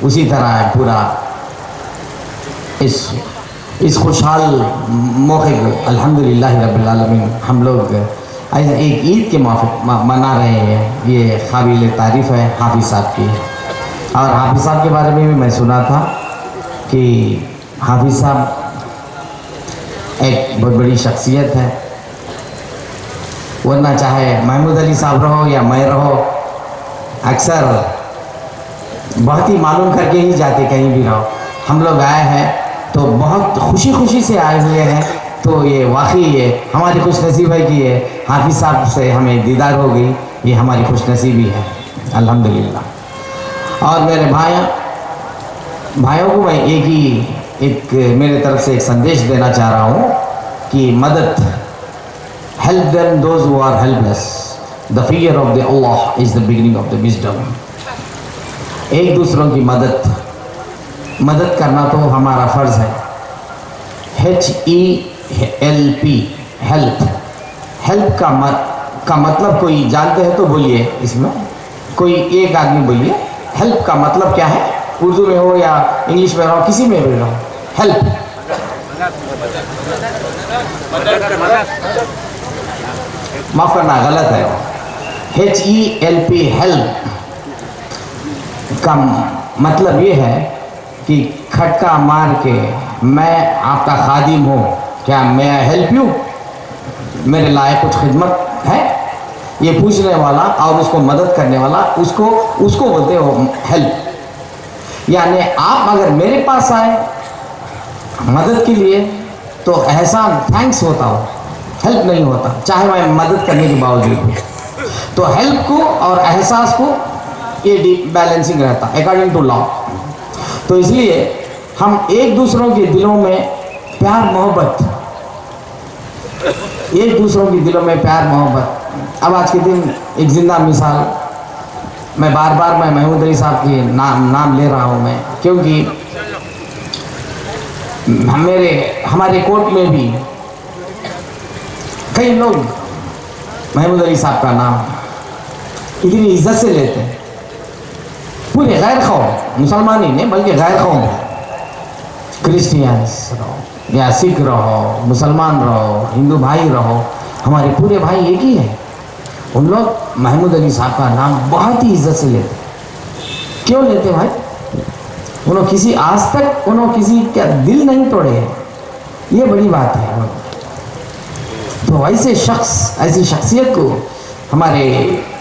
S7: उसी तरह पूरा इस खुशहाल मौके को अल्हम्दुलिल्लाह रब्बिल आलमीन हम लोग ऐसे एक ईद के मना रहे हैं। ये काबिल तारीफ़ है हाफिज़ साहब की। और हाफिज़ साहब के बारे में भी मैं सुना था कि हाफिज़ साहब एक बहुत बड़ी शख्सियत है, वरना चाहे महमूद अली साहब रहो या मैं रहो, अक्सर बहुत ही मालूम करके ही जाते कहीं भी रहो। हम लोग आए हैं तो बहुत खुशी से आए हुए हैं, तो ये वाकई ये हमारी खुशनसीब है कि ये हाफिज़ साहब से हमें दीदार हो गई, ये हमारी खुशनसीबी है अल्हम्दुलिल्लाह। और मेरे भाइयों को मैं एक मेरे तरफ से एक संदेश देना चाह रहा हूँ कि मदद, help them those who are helpless, the fear of the Allah is the beginning of the wisdom. एक दूसरों की मदद करना तो हमारा फ़र्ज़ है। HELP, help. हेल्प का मतलब कोई जानते हैं तो बोलिए, इसमें कोई एक आदमी बोलिए हेल्प का मतलब क्या है, उर्दू में हो या इंग्लिश में हो, किसी में भी हो। हेल्प माफ़ करना गलत है, HELP हेल्प का मतलब ये है कि खटका मार के मैं आपका खादिम हूँ, क्या मैं हेल्प यू, मेरे लायक कुछ खिदमत है, ये पूछने वाला और उसको मदद करने वाला उसको बोलते हो हेल्प। यानी आप अगर मेरे पास आए मदद के लिए तो एहसान थैंक्स होता हो, हेल्प नहीं होता, चाहे मैं मदद करने के बावजूद भी। तो हेल्प को और एहसास को ये बैलेंसिंग रहता अकॉर्डिंग टू लॉ। तो इसलिए हम एक दूसरों के दिलों में प्यार मोहब्बत, एक दूसरों के दिलों में प्यार मोहब्बत। अब आज के दिन एक ज़िंदा मिसाल, मैं बार बार महमूद अली साहब की नाम ले रहा हूँ मैं, क्योंकि हमारे कोर्ट में भी कई लोग महमूद अली साहब का नाम इतनी इज्जत से लेते हैं। पूरे गैर कौम, मुसलमान ही नहीं बल्कि गैर कौम, क्रिश्चियंस रहो या सिख रहो, मुसलमान रहो, हिंदू भाई रहो, हमारे पूरे भाई एक ही है। उन लोग महमूद अली साहब का नाम बहुत ही इज्जत से लेते। क्यों लेते भाई? उन्होंने किसी आज तक उन्होंने किसी का दिल नहीं तोड़े हैं, ये बड़ी बात है। तो ऐसे शख्स, ऐसी शख्सियत को हमारे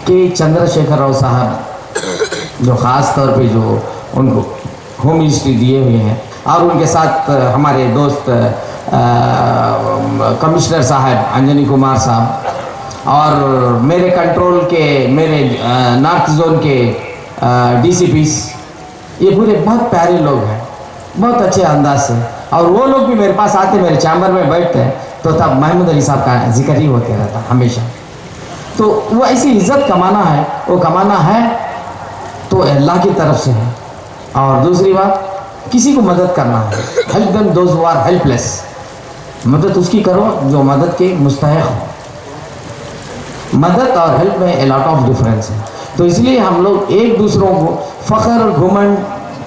S7: के चंद्रशेखर राव साहब जो ख़ास तौर पे जो उनको होम मिनिस्ट्री दिए हुए हैं, और उनके साथ हमारे दोस्त कमिश्नर साहब अंजनी कुमार साहब, और मेरे कंट्रोल के मेरे नॉर्थ जोन के DCPs, ये पूरे बहुत प्यारे लोग हैं, बहुत अच्छे अंदाज से। और वो लोग भी मेरे पास आते, मेरे चैम्बर में बैठते हैं तो तब महमूद अली साहब का जिक्र ही होते रहता हमेशा। तो वो ऐसी इज़्ज़त कमाना है, वो कमाना है तो अल्लाह की तरफ से है। और दूसरी बात, किसी को मदद करना है, help them those who are helpless, मदद उसकी करो जो मदद के मुस्तहिक हो। मदद और हेल्प में ए लॉट ऑफ डिफरेंस है। तो इसलिए हम लोग एक दूसरों को फ़ख्र घुमंड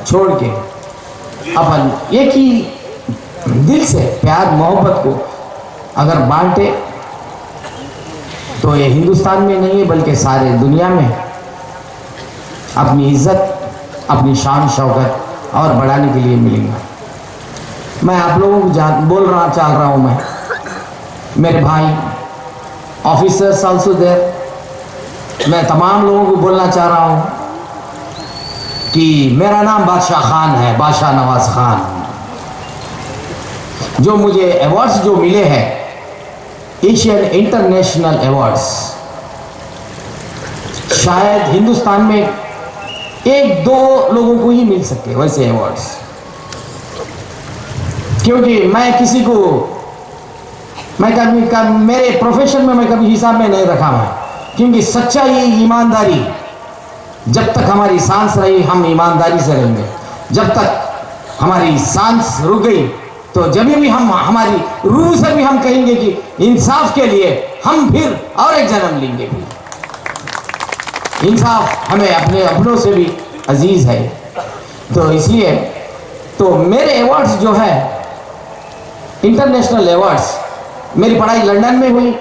S7: छोड़ के अपन एक ही दिल से प्यार मोहब्बत को अगर बांटे तो ये हिंदुस्तान में नहीं है बल्कि सारे दुनिया में अपनी इज़्ज़त, अपनी शान शौकत और बढ़ाने के लिए मिलेगा। मैं आप लोगों को चाह रहा हूँ, मैं मेरे भाई ऑफिसर्स आल्सो देयर, मैं तमाम लोगों को बोलना चाह रहा हूँ कि मेरा नाम बादशाह खान है, बादशाह नवाज खान। जो मुझे अवार्ड्स जो मिले हैं, एशियन इंटरनेशनल अवार्ड्स, शायद हिंदुस्तान में एक दो लोगों को ही मिल सकते वैसे अवार्ड्स, क्योंकि मैं किसी को, मैं कभी मेरे प्रोफेशन में मैं कभी हिसाब में नहीं रखा मैं, क्योंकि सच्चाई, ईमानदारी, जब तक हमारी सांस रही हम ईमानदारी से रहेंगे। जब तक हमारी सांस रुक गई तो जब भी हम हमारी रूह से भी हम कहेंगे कि इंसाफ के लिए हम फिर और एक जन्म लेंगे भी। इंसाफ हमें अपने अपनों से भी अजीज़ है। तो इसलिए तो मेरे अवार्ड्स जो है इंटरनेशनल अवार्ड्स, मेरी पढ़ाई लंदन में हुई,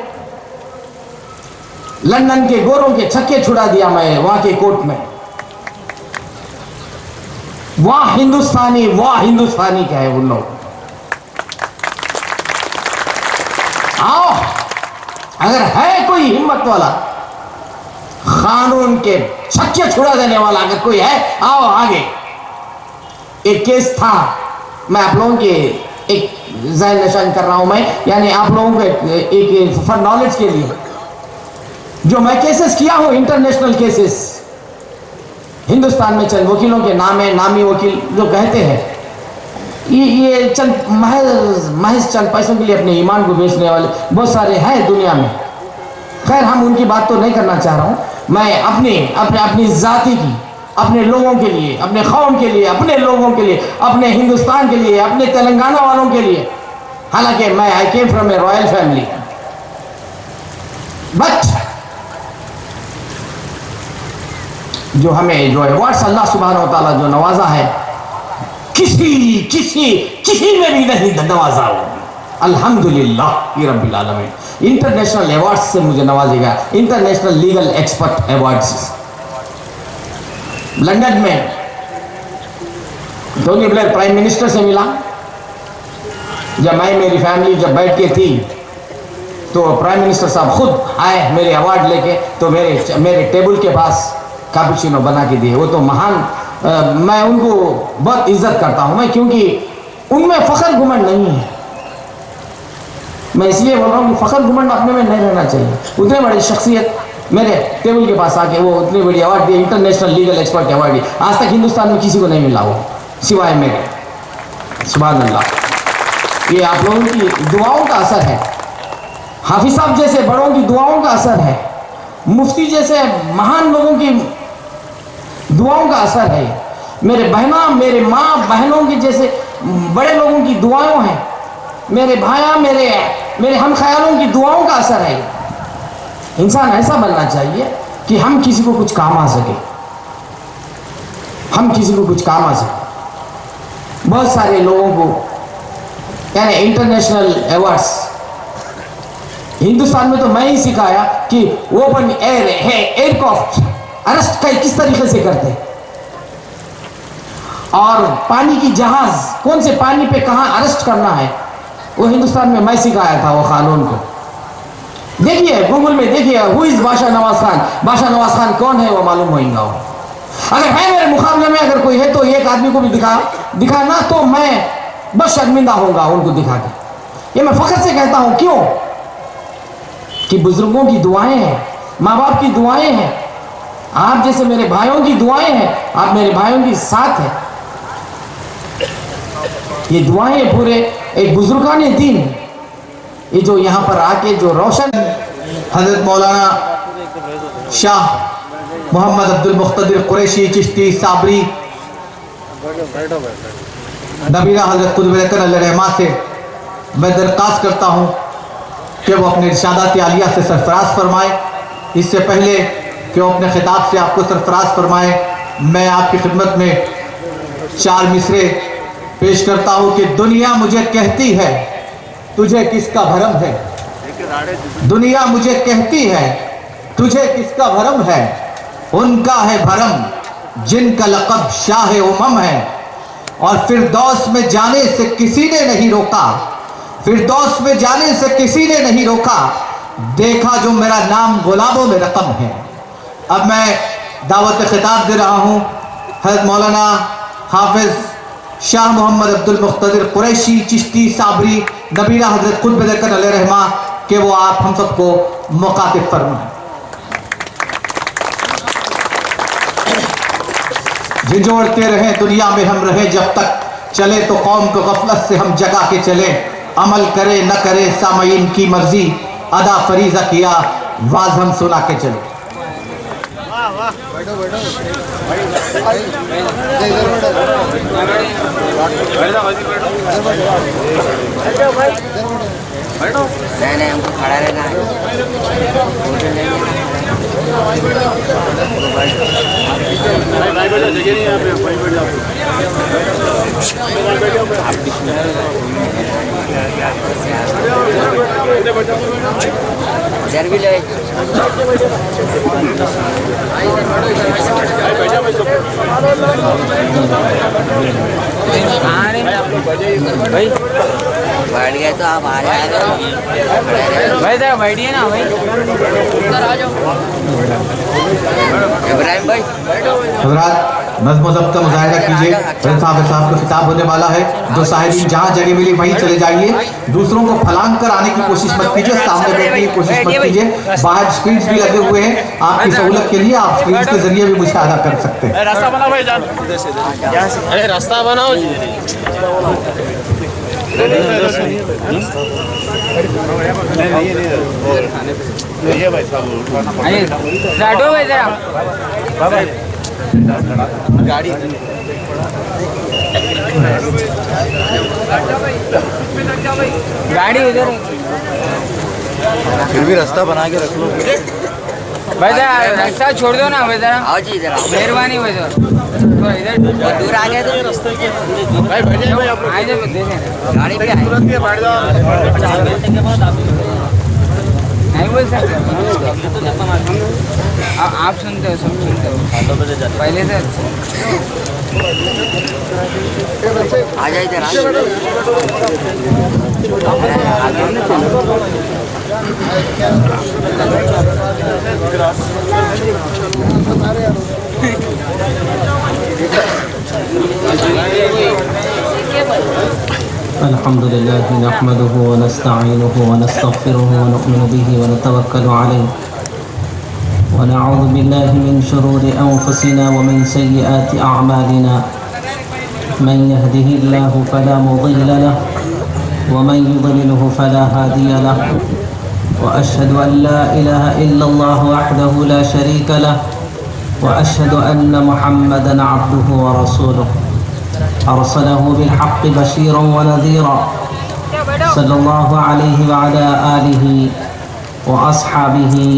S7: लंदन के गोरों के छक्के छुड़ा दिया मैं वहाँ के कोर्ट में। वाह हिंदुस्तानी क्या है उन लोग। आओ, अगर है कोई हिम्मत वाला, कानून के छक्के छुड़ा देने वाला अगर कोई है, आओ आगे। एक केस था, मैं आप लोगों के एक ज़हन नशान कर रहा हूं मैं, यानी आप लोगों को एक फॉर नॉलेज के लिए, जो मैं केसेस किया हूं इंटरनेशनल केसेस, हिंदुस्तान में चंद वकीलों के नाम है, नामी वकील जो कहते हैं ये चंद महज चंद पैसों के लिए अपने ईमान को बेचने वाले बहुत सारे हैं दुनिया में। खैर हम उनकी बात तो नहीं करना चाह रहा हूँ, मैं अपनी ज़ाती की, अपने लोगों के लिए, अपने कौम के लिए, अपने लोगों के लिए, अपने हिंदुस्तान के लिए, अपने तेलंगाना वालों के लिए, हालांकि मैं I came from a royal family, but जो हमें जो अवार्ड्स अल्लाह सुब्हानहू व तआला जो नवाजा है, किसी में भी नहीं नवाजा हो। अल्हम्दुलिल्लाह रब्बिल आलमीन। इंटरनेशनल अवार्ड्स से मुझे नवाजेगा, international legal expert awards. London में टोनी ब्लेयर प्राइम मिनिस्टर से मिला। जब मैं मेरी फैमिली जब बैठ के थी तो प्राइम मिनिस्टर साहब खुद आए मेरे अवार्ड लेके, तो मेरे टेबल के पास कैपुचिनो बना के दिए। वो तो महान, मैं उनको बहुत इज्जत करता हूँ मैं, क्योंकि उनमें फ़ख्र घुमंड नहीं है। मैं इसलिए बोल रहा हूँ कि फ़ख्र घुमंड अपने में नहीं रहना चाहिए। उतने बड़ी शख्सियत मेरे टेबल के पास आके वो उतनी बड़ी अवार्ड दिए, इंटरनेशनल लीगल एक्सपर्ट अवार्ड दी। आज तक हिंदुस्तान में किसी को नहीं मिला वो, सिवाय मेरे। सुभान अल्लाह। ये आप लोगों की दुआओं का असर है, हाफिज साहब जैसे बड़ों की दुआओं का असर है, मुफ्ती जैसे महान लोगों की दुआओं का असर है, मेरे माँ बहनों के जैसे बड़े लोगों की दुआओं हैं, मेरे भाइयों मेरे हम ख्यालों की दुआओं का असर है। इंसान ऐसा बनना चाहिए कि हम किसी को कुछ काम आ सके, हम किसी को कुछ काम आ सके। बहुत सारे लोगों को यानी इंटरनेशनल अवार्ड्स हिंदुस्तान में तो मैं ही सिखाया कि ओपन एयरक्राफ्ट अरेस्ट किस तरीके से करते, और पानी की जहाज कौन से पानी पे कहाँ अरेस्ट करना है, वो हिंदुस्तान में मैं सिखाया था वो कानून को। देखिए गूगल में देखिए हु इज बादशाह नवाज खान, बादशाह नवाज खान कौन है वो मालूम होगा। वो अगर है मेरे मुकाबले में अगर कोई है तो एक आदमी को भी दिखाना तो मैं बस शर्मिंदा होऊंगा उनको दिखा के। ये मैं फख्र से कहता हूँ, क्यों कि बुजुर्गों की दुआएं हैं, माँ बाप की दुआएं हैं, आप जैसे मेरे भाइयों की दुआएं हैं, आप मेरे भाइयों के साथ हैं। ये दुआएं पूरे एक बुजुर्गाने दीन, ये जो यहाँ पर आके जो रोशन
S1: हज़रत मौलाना शाह मोहम्मद अब्दुल मुख्तदिर कुरैशी चिश्ती साबरी नबीरा हज़रत क़ुतब अलैहिर्रहमा से मैं दरख्वास्त करता हूँ कि वो अपने इरशादात आलिया से सरफराज फरमाए। इससे पहले कि वो अपने खिताब से आपको सरफराज फरमाए, मैं आपकी खिदमत में 4 मिसरे पेश करता हूँ कि दुनिया मुझे कहती है तुझे किसका भरम है, दुनिया मुझे कहती है तुझे किसका भरम है, उनका है भरम जिनका लक़ब शाह उमम है। और फिरदौस में जाने से किसी ने नहीं रोका, फिरदौस में जाने से किसी ने नहीं रोका, देखा जो मेरा नाम गुलाबों में रकम है। अब मैं दावत खिताब दे रहा हूँ हज़रत मौलाना हाफिज़ शाह मोहम्मद अब्दुल मुख्तदिर कुरैशी चिश्ती साबरी नबीरा हज़रत क़ुतब अलैहिर्रहमा के वो आप हम सबको मुखातिब फरमाएं। झिझोड़ते रहें दुनिया में हम रहे जब तक, चले तो कौम को गफलत से हम जगा के चले, अमल करे न करे सामईन की मर्जी, अदा फरीज़ा किया वाज हम सुना के चले।
S8: नहीं हमको खड़ा रहना है। इधर भी ले भाई बैठ गए तो आप आ जाएगा भाई, तो बैठिए ना भाई, उधर आ जाओ इब्राहिम भाई।
S1: हज़रात नज़्म ज़ब्त का मुज़ाहिरा कीजिए, साहब को खिताब होने वाला है। जो साहिबीन जहाँ जगह मिली वहीं चले जाइए, दूसरों को फलांग कर आने की कोशिश मत कीजिए, सामने बैठने की कोशिश मत कीजिए। बाहर स्क्रीन भी लगे हुए हैं आपकी सहूलत के लिए, आप स्क्रीन के जरिए भी मुशाहिदा कर सकते हैं।
S2: रास्ता बनाओ भाई जान, अरे रास्ता बनाओ।
S8: गाड़ी उधर
S3: फिर भी रास्ता बना के रख लो।
S8: भाई जरा रास्ता छोड़ दो ना भाई जरा। आओ जी इधर मेहरबानी भाई जरा तो इधर दूर आ गए तो भाई बैठ जाइए भाई आप लोग। आ जाओ दे दें गाड़ी पे तुरंत के बैठ जाओ। नहीं बोल सकते आप सुनते हो सब सुनते हो पहले से आ जाए इधर
S9: अल्हम्दुलिल्लाह नहमदुहु व नस्तईनुहु व नस्तगफिरुहु व नु'मिनु बिही व नतवक्कलु अलैहि व नऊज़ु बिल्लाहि मिन शुरूरि अंफुसिना व मिन सय्यिआति अअमालिना मन यहदिहिल्लाहु फला मुडिल्ल लहु व मन युद्लिलहु फला हादिय लहु व अशहदु अन ला इलाहा इल्लल्लाहु वहदहु ला शरीका लहु व अशहदु अन्ना मुहम्मदन अब्दुहु व रसूलुहु अरसलहु बिलहक़्क़ि बशीरन व नज़ीरा सल्लल्लाहु अलैहि व अला आलिहि व अस्हाबिहि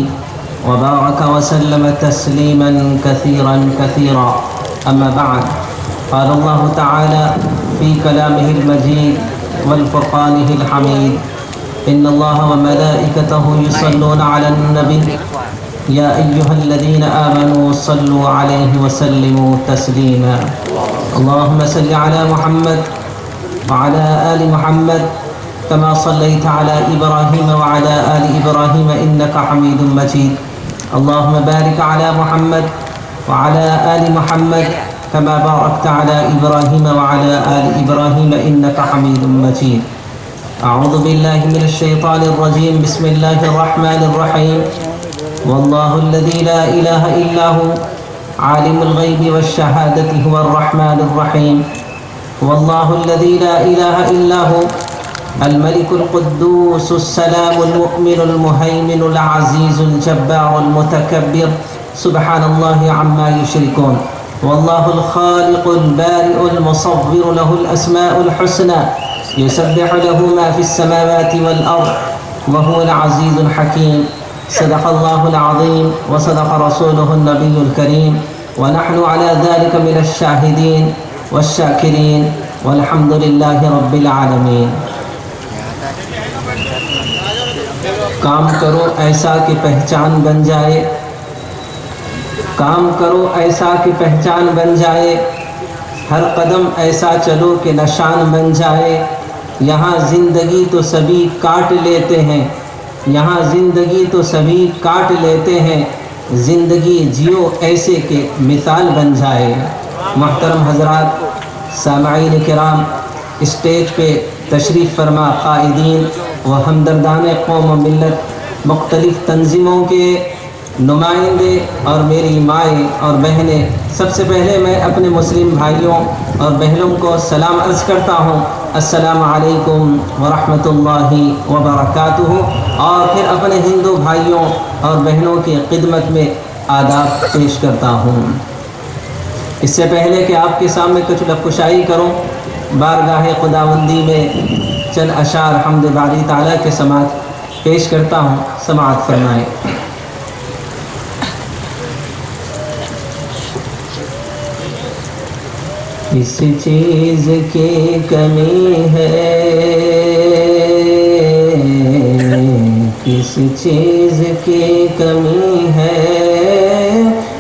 S9: व बारक व सल्लम तस्लीमन कसीरन कसीरा अम्मा बअद क़ाल अल्लाहु तआला फ़ी कलामिहिल मजीद वल फ़ुरक़ानिहिल हमीद इन्नल्लाह व मलाइकतहु युसल्लूना अलन नबी या अय्युहल्लज़ीना आमनू सल्लू अलैहि व सल्लिमू तस्लीमा अल्लाहुम्मा सल्लि अला मुहम्मद व अला आलि मुहम्मद कमा सल्लैता अला इब्राहीम व अला आलि इब्राहीम इन्नका हमीदुम मजीद अल्लाहुम्मा बारिक अला मुहम्मद व अला आलि मुहम्मद कमा बारकता अला इब्राहीम व अला आलि इब्राहीम इन्नका हमीदुम मजीद अऊज़ु बिल्लाहि मिनश शैतानिर रजीम बिस्मिल्लाहिर रहमानिर रहीम वल्लाहुल्लज़ी ला इलाहा इल्ला हु आलिमुल गैबि वश्शहादति हुवर रहमानिर रहीम वल्लाहुल्लज़ी ला इलाहा इल्ला हु अल मलिकुल कुद्दूसुस सलामुल मुअ्मिनुल मुहैमिनुल अज़ीज़ुल जब्बारुल मुतकब्बिर सुब्हानल्लाहि अम्मा युश्रिकून वल्लाहुल खालिकुल बारिउल मुसव्विरु लहुल अस्माउल हुस्ना युसब्बिहु लहु मा फिस समावाति वल अर्द व हुवल अज़ीज़ुल हकीम सदक़ल्लाहुल अज़ीम व सदक़ रसूलुहुन नबियुल करीम व नहनु अला ज़ालिका मिनश शाहिदीन वश्शाकिरीन वल्हम्दुलिल्लाहि रब्बिल आलमीन। काम करो ऐसा कि पहचान बन जाए, काम करो ऐसा कि पहचान बन जाए, हर कदम ऐसा चलो कि निशान बन जाए। यहाँ ज़िंदगी तो सभी काट लेते हैं, यहाँ ज़िंदगी तो सभी काट लेते हैं, ज़िंदगी जियो ऐसे के मिसाल बन जाए। मोहतरम हज़रात, सामाईन किराम, स्टेज पे तशरीफ़ फरमा क़ाइदीन व हमदर्दान कौम व मिल्लत, मुख्तलिफ़ तंज़ीमों के नुमाइंदे और मेरी माएँ और बहनें, सबसे पहले मैं अपने मुस्लिम भाइयों और बहनों को सलाम अर्ज़ करता हूँ, अस्सलामु अलैकुम व रहमतुल्लाहि व बरकातुहू। और फिर अपने हिंदू भाइयों और बहनों की खिदमत में आदाब पेश करता हूँ। इससे पहले कि आपके सामने कुछ लफ़्ज़शाई करूँ, बारगाह खुदावंदी में चंद अशार हम्द बारी ताला के समात पेश करता हूँ, समात फरमाएँ। किस चीज़ की कमी है, किस चीज़ की कमी है,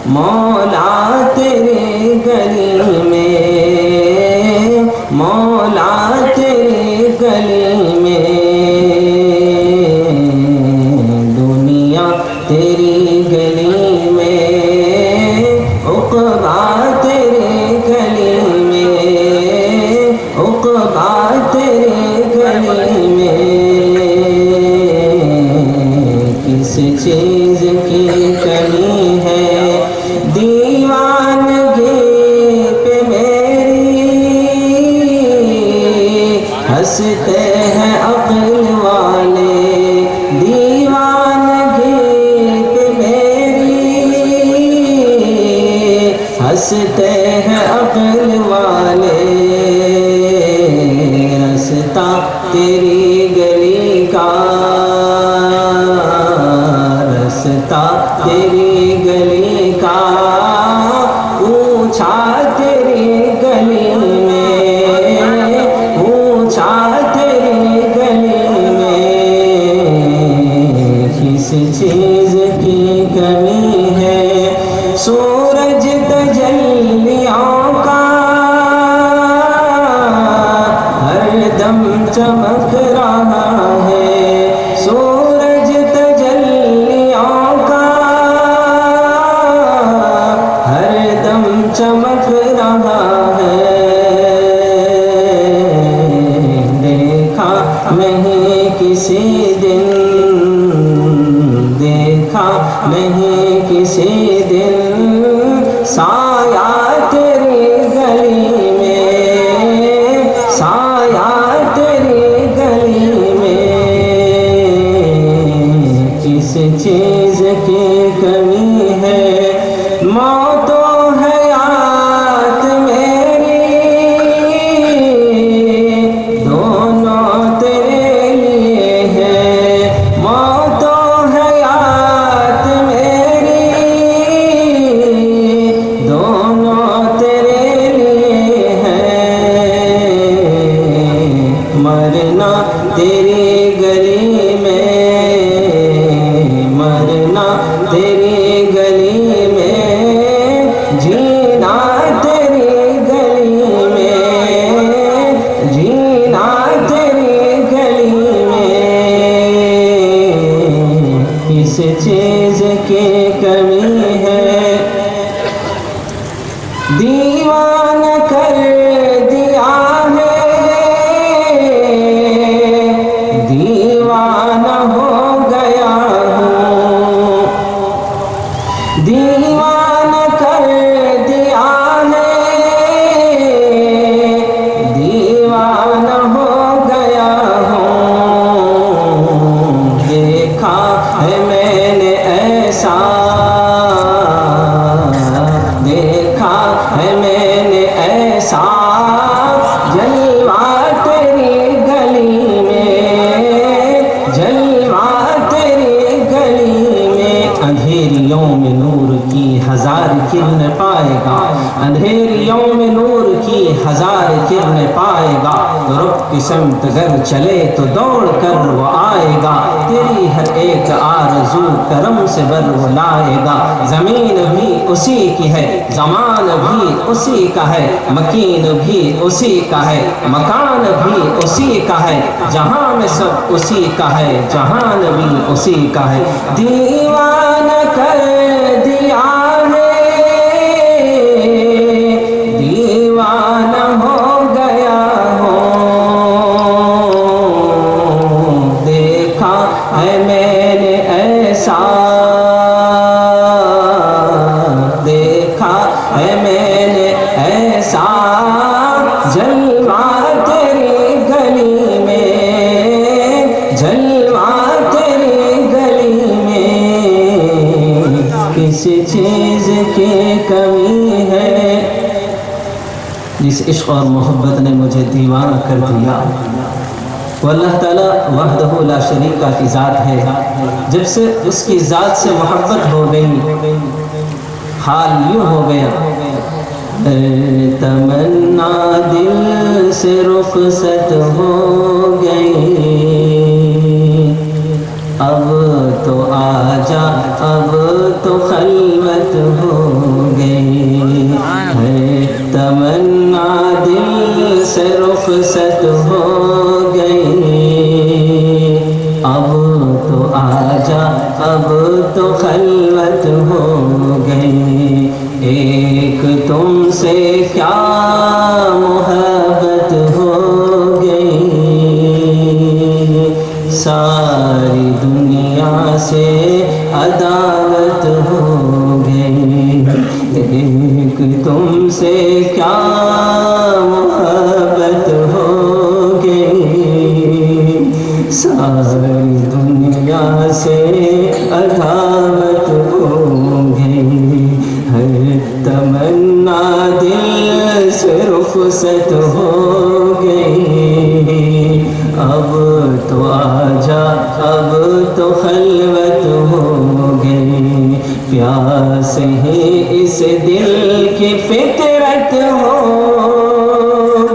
S9: मौला तेरे गली में, मौला तेरे गली में, दुनिया तेरी गली में, उक़बा तेरे गली में, उक़बा तेरे गली में, किस चीज़ की कमी है, दीवानगी पे मेरी हंसते हैं अक्ल वाले दीवानगी पे मेरी, हंसते हैं अक्ल वाले। रास्ता तेरी गली का, रास्ता तेरी गली का, पूछा तेरी गली में, पूछा तेरी गली में, किस चीज़ की कमी है। सूरज तजल्लियों का हरदम चमक रहा है, सूरज तजल्लियों का हरदम चमक रहा है। देखा नहीं किसी दिन, देखा नहीं किसी दिन साया तेरी गली में, साया तेरी गली में, किस चीज़ की कमी है। मौत हयात मेरी दोनों तेरे लिए है, मौत हयात मेरी दोनों तेरे लिए है। मरना तेरी गली में, मरना तेरी गली में, जीना तेरी गली में, जीना तेरी गली में, किस चीज़ की कमी है। दीवाना कर दिया है, दीवाना हो गया हूँ, दीवाना कर दिया है, दीवाना हो गया हूँ। देखा है मैंने ऐसा, देखा है मैंने ऐसा जलवा तेरी गली में, जलवा तेरी गली में। अंधेरियों में नूर की हजार किरण पाएगा, अंधेरियों में नूर की हजार किरण पाएगा। रुख की समत अगर चले तो दौड़ कर वो आएगा, तेरी हर एक आरज़ू करम से बर वो लाएगा। ज़मीन भी उसी की है, ज़मान भी उसी का है, मकीन भी उसी का है, मकान भी उसी का है, जहाँ में सब उसी का है, जहान भी उसी का है। दीवाना कर दिया है, दीवाना हो गया हो। देखा है मैंने ऐसा, देखा है मैंने ऐसा जलवा तेरी गली में, जलवा तेरी गली में, किस चीज़ की कमी है। जिस इश्क़ और मोहब्बत ने मुझे दीवाना कर दिया, वो अल्लाह ताला वहदहु ला शरीका की ज़ात है। जब से उसकी ज़ात से मोहब्बत हो गई, हाल यूँ हो गया, तमन्ना दिल से रुखसत हो गई, अब तो आजा, अब तो खलवत हो गई है। तमन्ना दिल से रुखसत हो गई, अब तो आजा, अब तो खलवत हो गई। एक तुमसे क्या मोहब्बत हो गई, सारी दुनिया से अदावत हो गई। एक तुमसे क्या मोहब्बत हो गई, सारी दुनिया से अदावत हो गई, हर तमन्ना दिल से रुखसत हो गई। अब तो आजा, अब तो खलवत हो गई, प्यास ही इस दिल की फितरत हो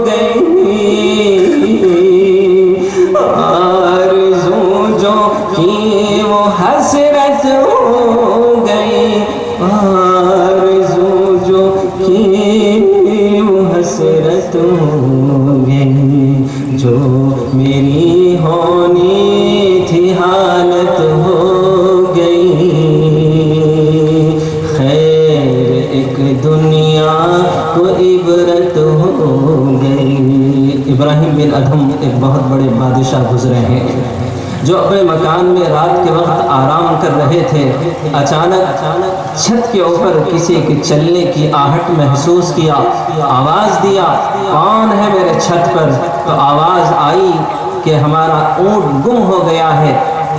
S9: गई। आरज़ू जो की वो हसरत हो गई, आरज़ू जो की वो हसरत हो गई। जो मेरी होनी थी हालत हो गई। खैर एक दुनिया को इबरत हो गई। इब्राहिम बिन अदहम एक बहुत बड़े बादशाह गुजरे हैं जो अपने मकान में रात के वक्त आराम कर रहे थे। अचानक छत के ऊपर किसी के चलने की आहट महसूस किया, आवाज़ दिया, कौन है मेरे छत पर? तो आवाज़ आई कि हमारा ऊँट गुम हो गया है,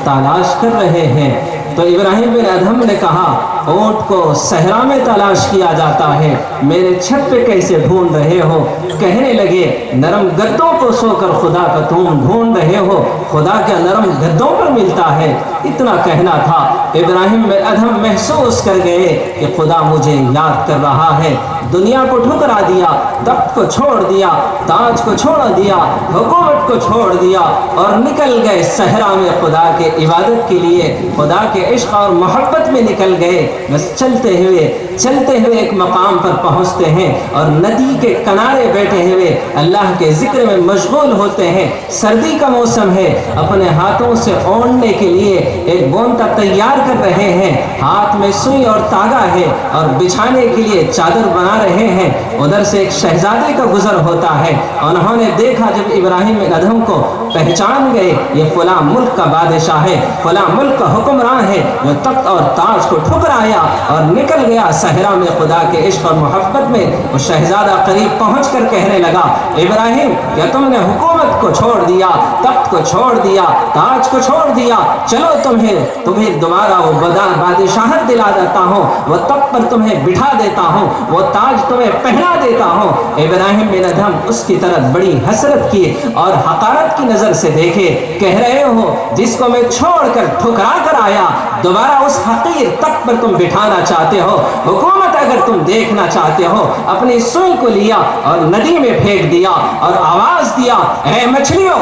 S9: तलाश कर रहे हैं। तो इब्राहिम बिन अदहम ने कहा, ऊँट को सहरा में तलाश किया जाता है, मेरे छत पे कैसे ढूंढ रहे हो? कहने लगे, नरम गद्दों को सोकर खुदा का तुम ढूंढ रहे हो, खुदा के नरम गद्दों पर मिलता है। इतना कहना था। इब्राहिम बिन अदहम महसूस कर गए कि खुदा मुझे याद कर रहा है। दुनिया को ठुकरा दिया, तख्त को छोड़ दिया, ताज को छोड़ दिया, हुकूमत को छोड़ दिया और निकल गए सहरा में खुदा के इबादत के लिए, खुदा के इश्क और मोहब्बत में निकल गए। बस चलते हुए एक मकाम पर पहुंचते हैं और नदी के किनारे बैठे हुए अल्लाह के जिक्र में मशगूल होते हैं। सर्दी का मौसम है, अपने हाथों से ओढ़ने के लिए एक बोंता तैयार कर रहे हैं, हाथ में सुई और तागा है और बिछाने के लिए चादर बना रहे हैं। उधर से एक शहजादे का गुजर होता है। उन्होंने देखा, जब इब्राहिम बिन अदहम को पहचान गए, ये फला मुल्क का बादशाह है, फला मुल्क का हुक्मरान है जो तख्त और ताज को ठुकराया और निकल गया सहरा में खुदा के इश्क और मोहब्बत में। वो शहजादा करीब पहुंचकर कहने लगा, इब्राहिम, क्या तुमने हुकूमत को छोड़ दिया, तख्त को छोड़ दिया, ताज को छोड़ दिया? चलो तुम्हें दोबारा वो बादशाहत दिला देता हूँ, वो तख्त पर तुम्हें बिठा देता हूँ, वो ताज तुम्हें पहना देता हूँ। इब्राहिम बिन अदहम उसकी तरफ बड़ी हसरत की और हकारत की नजर से देखे। कह रहे हो, जिसको मैं छोड़कर ठुकरा कर आया, दोबारा उस हकीर तख्त पर तुम बिठाना चाहते हो? हुकूमत अगर तुम देखना चाहते हो, अपनी सुई को लिया और नदी में फेंक दिया और आवाज दिया, ऐ मछलियों,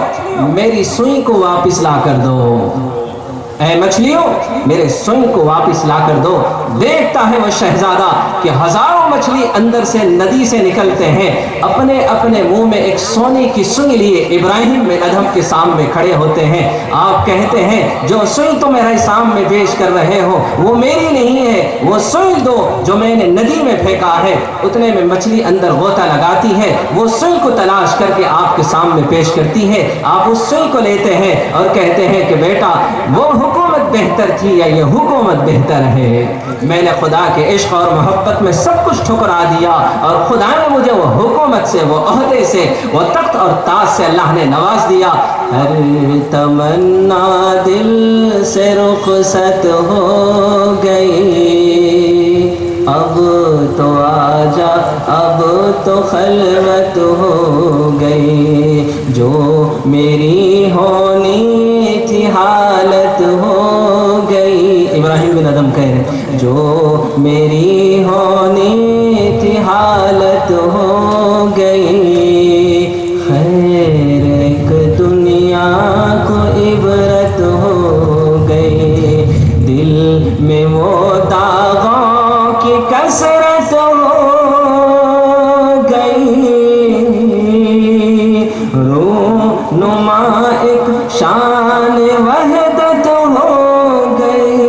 S9: मेरी सुई को वापस ला कर दो, ऐ मछलियों, मेरे सुई को वापस ला कर दो। देखता है वो शहजादा कि हजारों मछली अंदर से नदी से निकलते हैं, अपने अपने मुंह में एक सोने की सुई लिए इब्राहिम बिन अदहम के सामने खड़े होते हैं। आप कहते हैं, जो सुई तुम मेरे सामने पेश कर रहे हो वो मेरी नहीं है, वो सुई दो जो मैंने नदी में फेंका है। उतने में मछली अंदर गोता लगाती है, वो सुई को तलाश करके आपके सामने पेश करती है। आप उस सुई को लेते हैं और कहते हैं कि बेटा, वो हुकूमत बेहतर थी या ये हुकूमत बेहतर है? मैंने खुदा के इश्क और मोहब्बत में सब कुछ ठुकरा दिया और खुदा ने मुझे वो हुकूमत से, वो ओहदे से, वो तख्त और ताज से अल्लाह ने नवाज दिया। हर तमन्ना दिल से रुखसत हो गई, अब तो आजा, अब तो खलवत हो गई। जो मेरी होनी थी हालत हो गई। इब्राहिम बिन अदहम कह रहे, जो मेरी होनी थी हालत हो गई। खैर एक दुनिया को इबरत हो गई, दिल में वो दागों की कसरत हो गई। रूनुमा एक शान वहदत हो गई,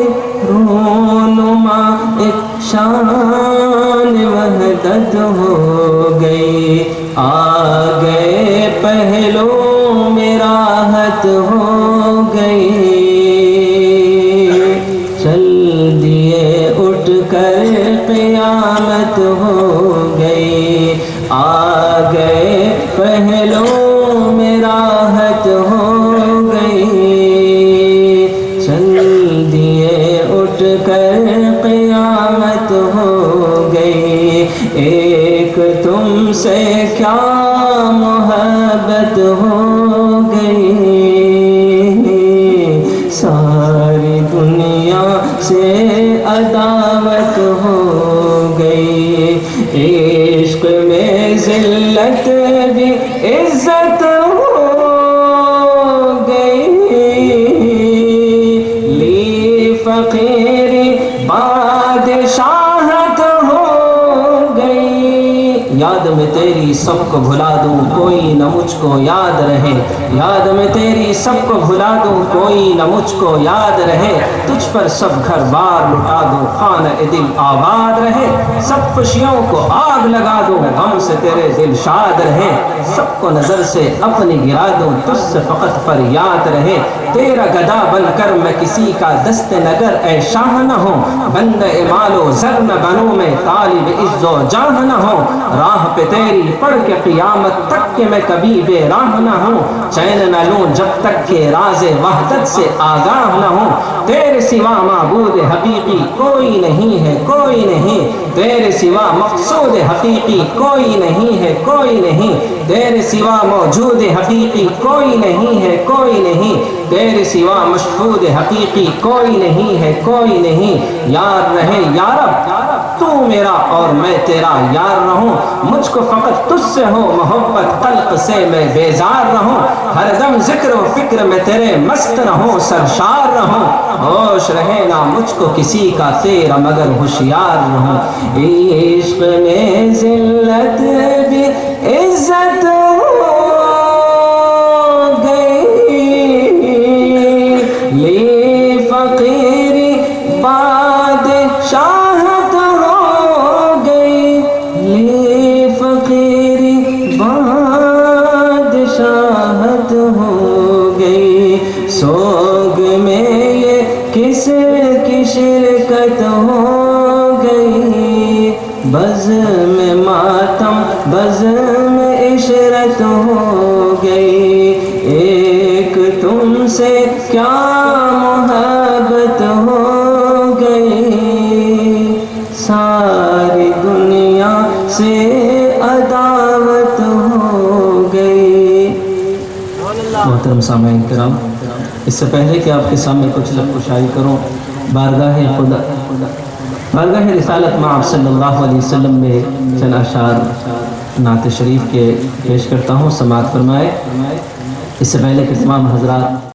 S9: रूनुमा एक शान वहदत हो गई। आ गए पहलू में राहत हो गई, चल दिए उठ कर क़यामत हो गई। आ गए पहलू में राहत हो गई। में तेरी सबको भुला दूँ कोई न मुझको याद रहे, याद में तेरी सबको भुला दूँ कोई न मुझको याद रहे, तुझ पर सब घर बार लुटा दूँ खाना दिल आबाद रहे, सब खुशियों को आग लगा दूँ गम से तेरे दिल शाद रहे, सबको नजर से अपनी गिरा दूँ तुझसे फकत फरियाद रहे, तेरा गदा बनकर मैं किसी का दस्त नगर ए शाह न हो, बंद मालो जर न बनूं मैं तालिब इज्जो जाह न हो, राह पे तेरी पढ़ के क़ियामत तक के मैं कभी बेराह न हूँ, चैन न लूँ जब तक के राज़े वहदत से आगाह न हूँ, तेरे सिवा माबूद हकीकी कोई नहीं है कोई नहीं, तेरे सिवा मक़सूद हकीकी कोई नहीं है कोई नहीं, तेरे सिवा मौजूद हकीकी कोई नहीं है कोई नहीं, तेरे सिवा मशहूद हकीकी कोई नहीं है कोई नहीं, यार रहे यारब तू मेरा और मैं तेरा यार रहूं, मुझको फ़कत तुझसे हो मोहब्बत खल्क़ से मैं बेजार रहूं, हर दम ज़िक्र व फ़िक्र में तेरे मस्त रहूं सरशार रहूं, होश रहे ना मुझको किसी का तेरा मगर होशियार रहूं, इश्क़ में ज़िल्लत भी इज़्ज़त हो गई, ले फ़कीरी बादशाहत हो गई, ले फ़कीरी बादशाहत हो गई, सोग में ये किसकी शिरकत हो गई, बज़ में मातम बज़ में इशरत हो गई, एक तुमसे क्या मोहब्बत हो गई, सारी दुनिया से अदावत हो गई। मोहतरम सामईन किराम, इससे पहले कि आपके सामने कुछ लफ्ज़ करूँ, बारगाह रिसालत मआब सल्लल्लाहु अलैहि वसल्लम में चंद अशार नात शरीफ के पेश करता हूँ, समाअत फरमाए। इससे पहले कि तमाम हज़रात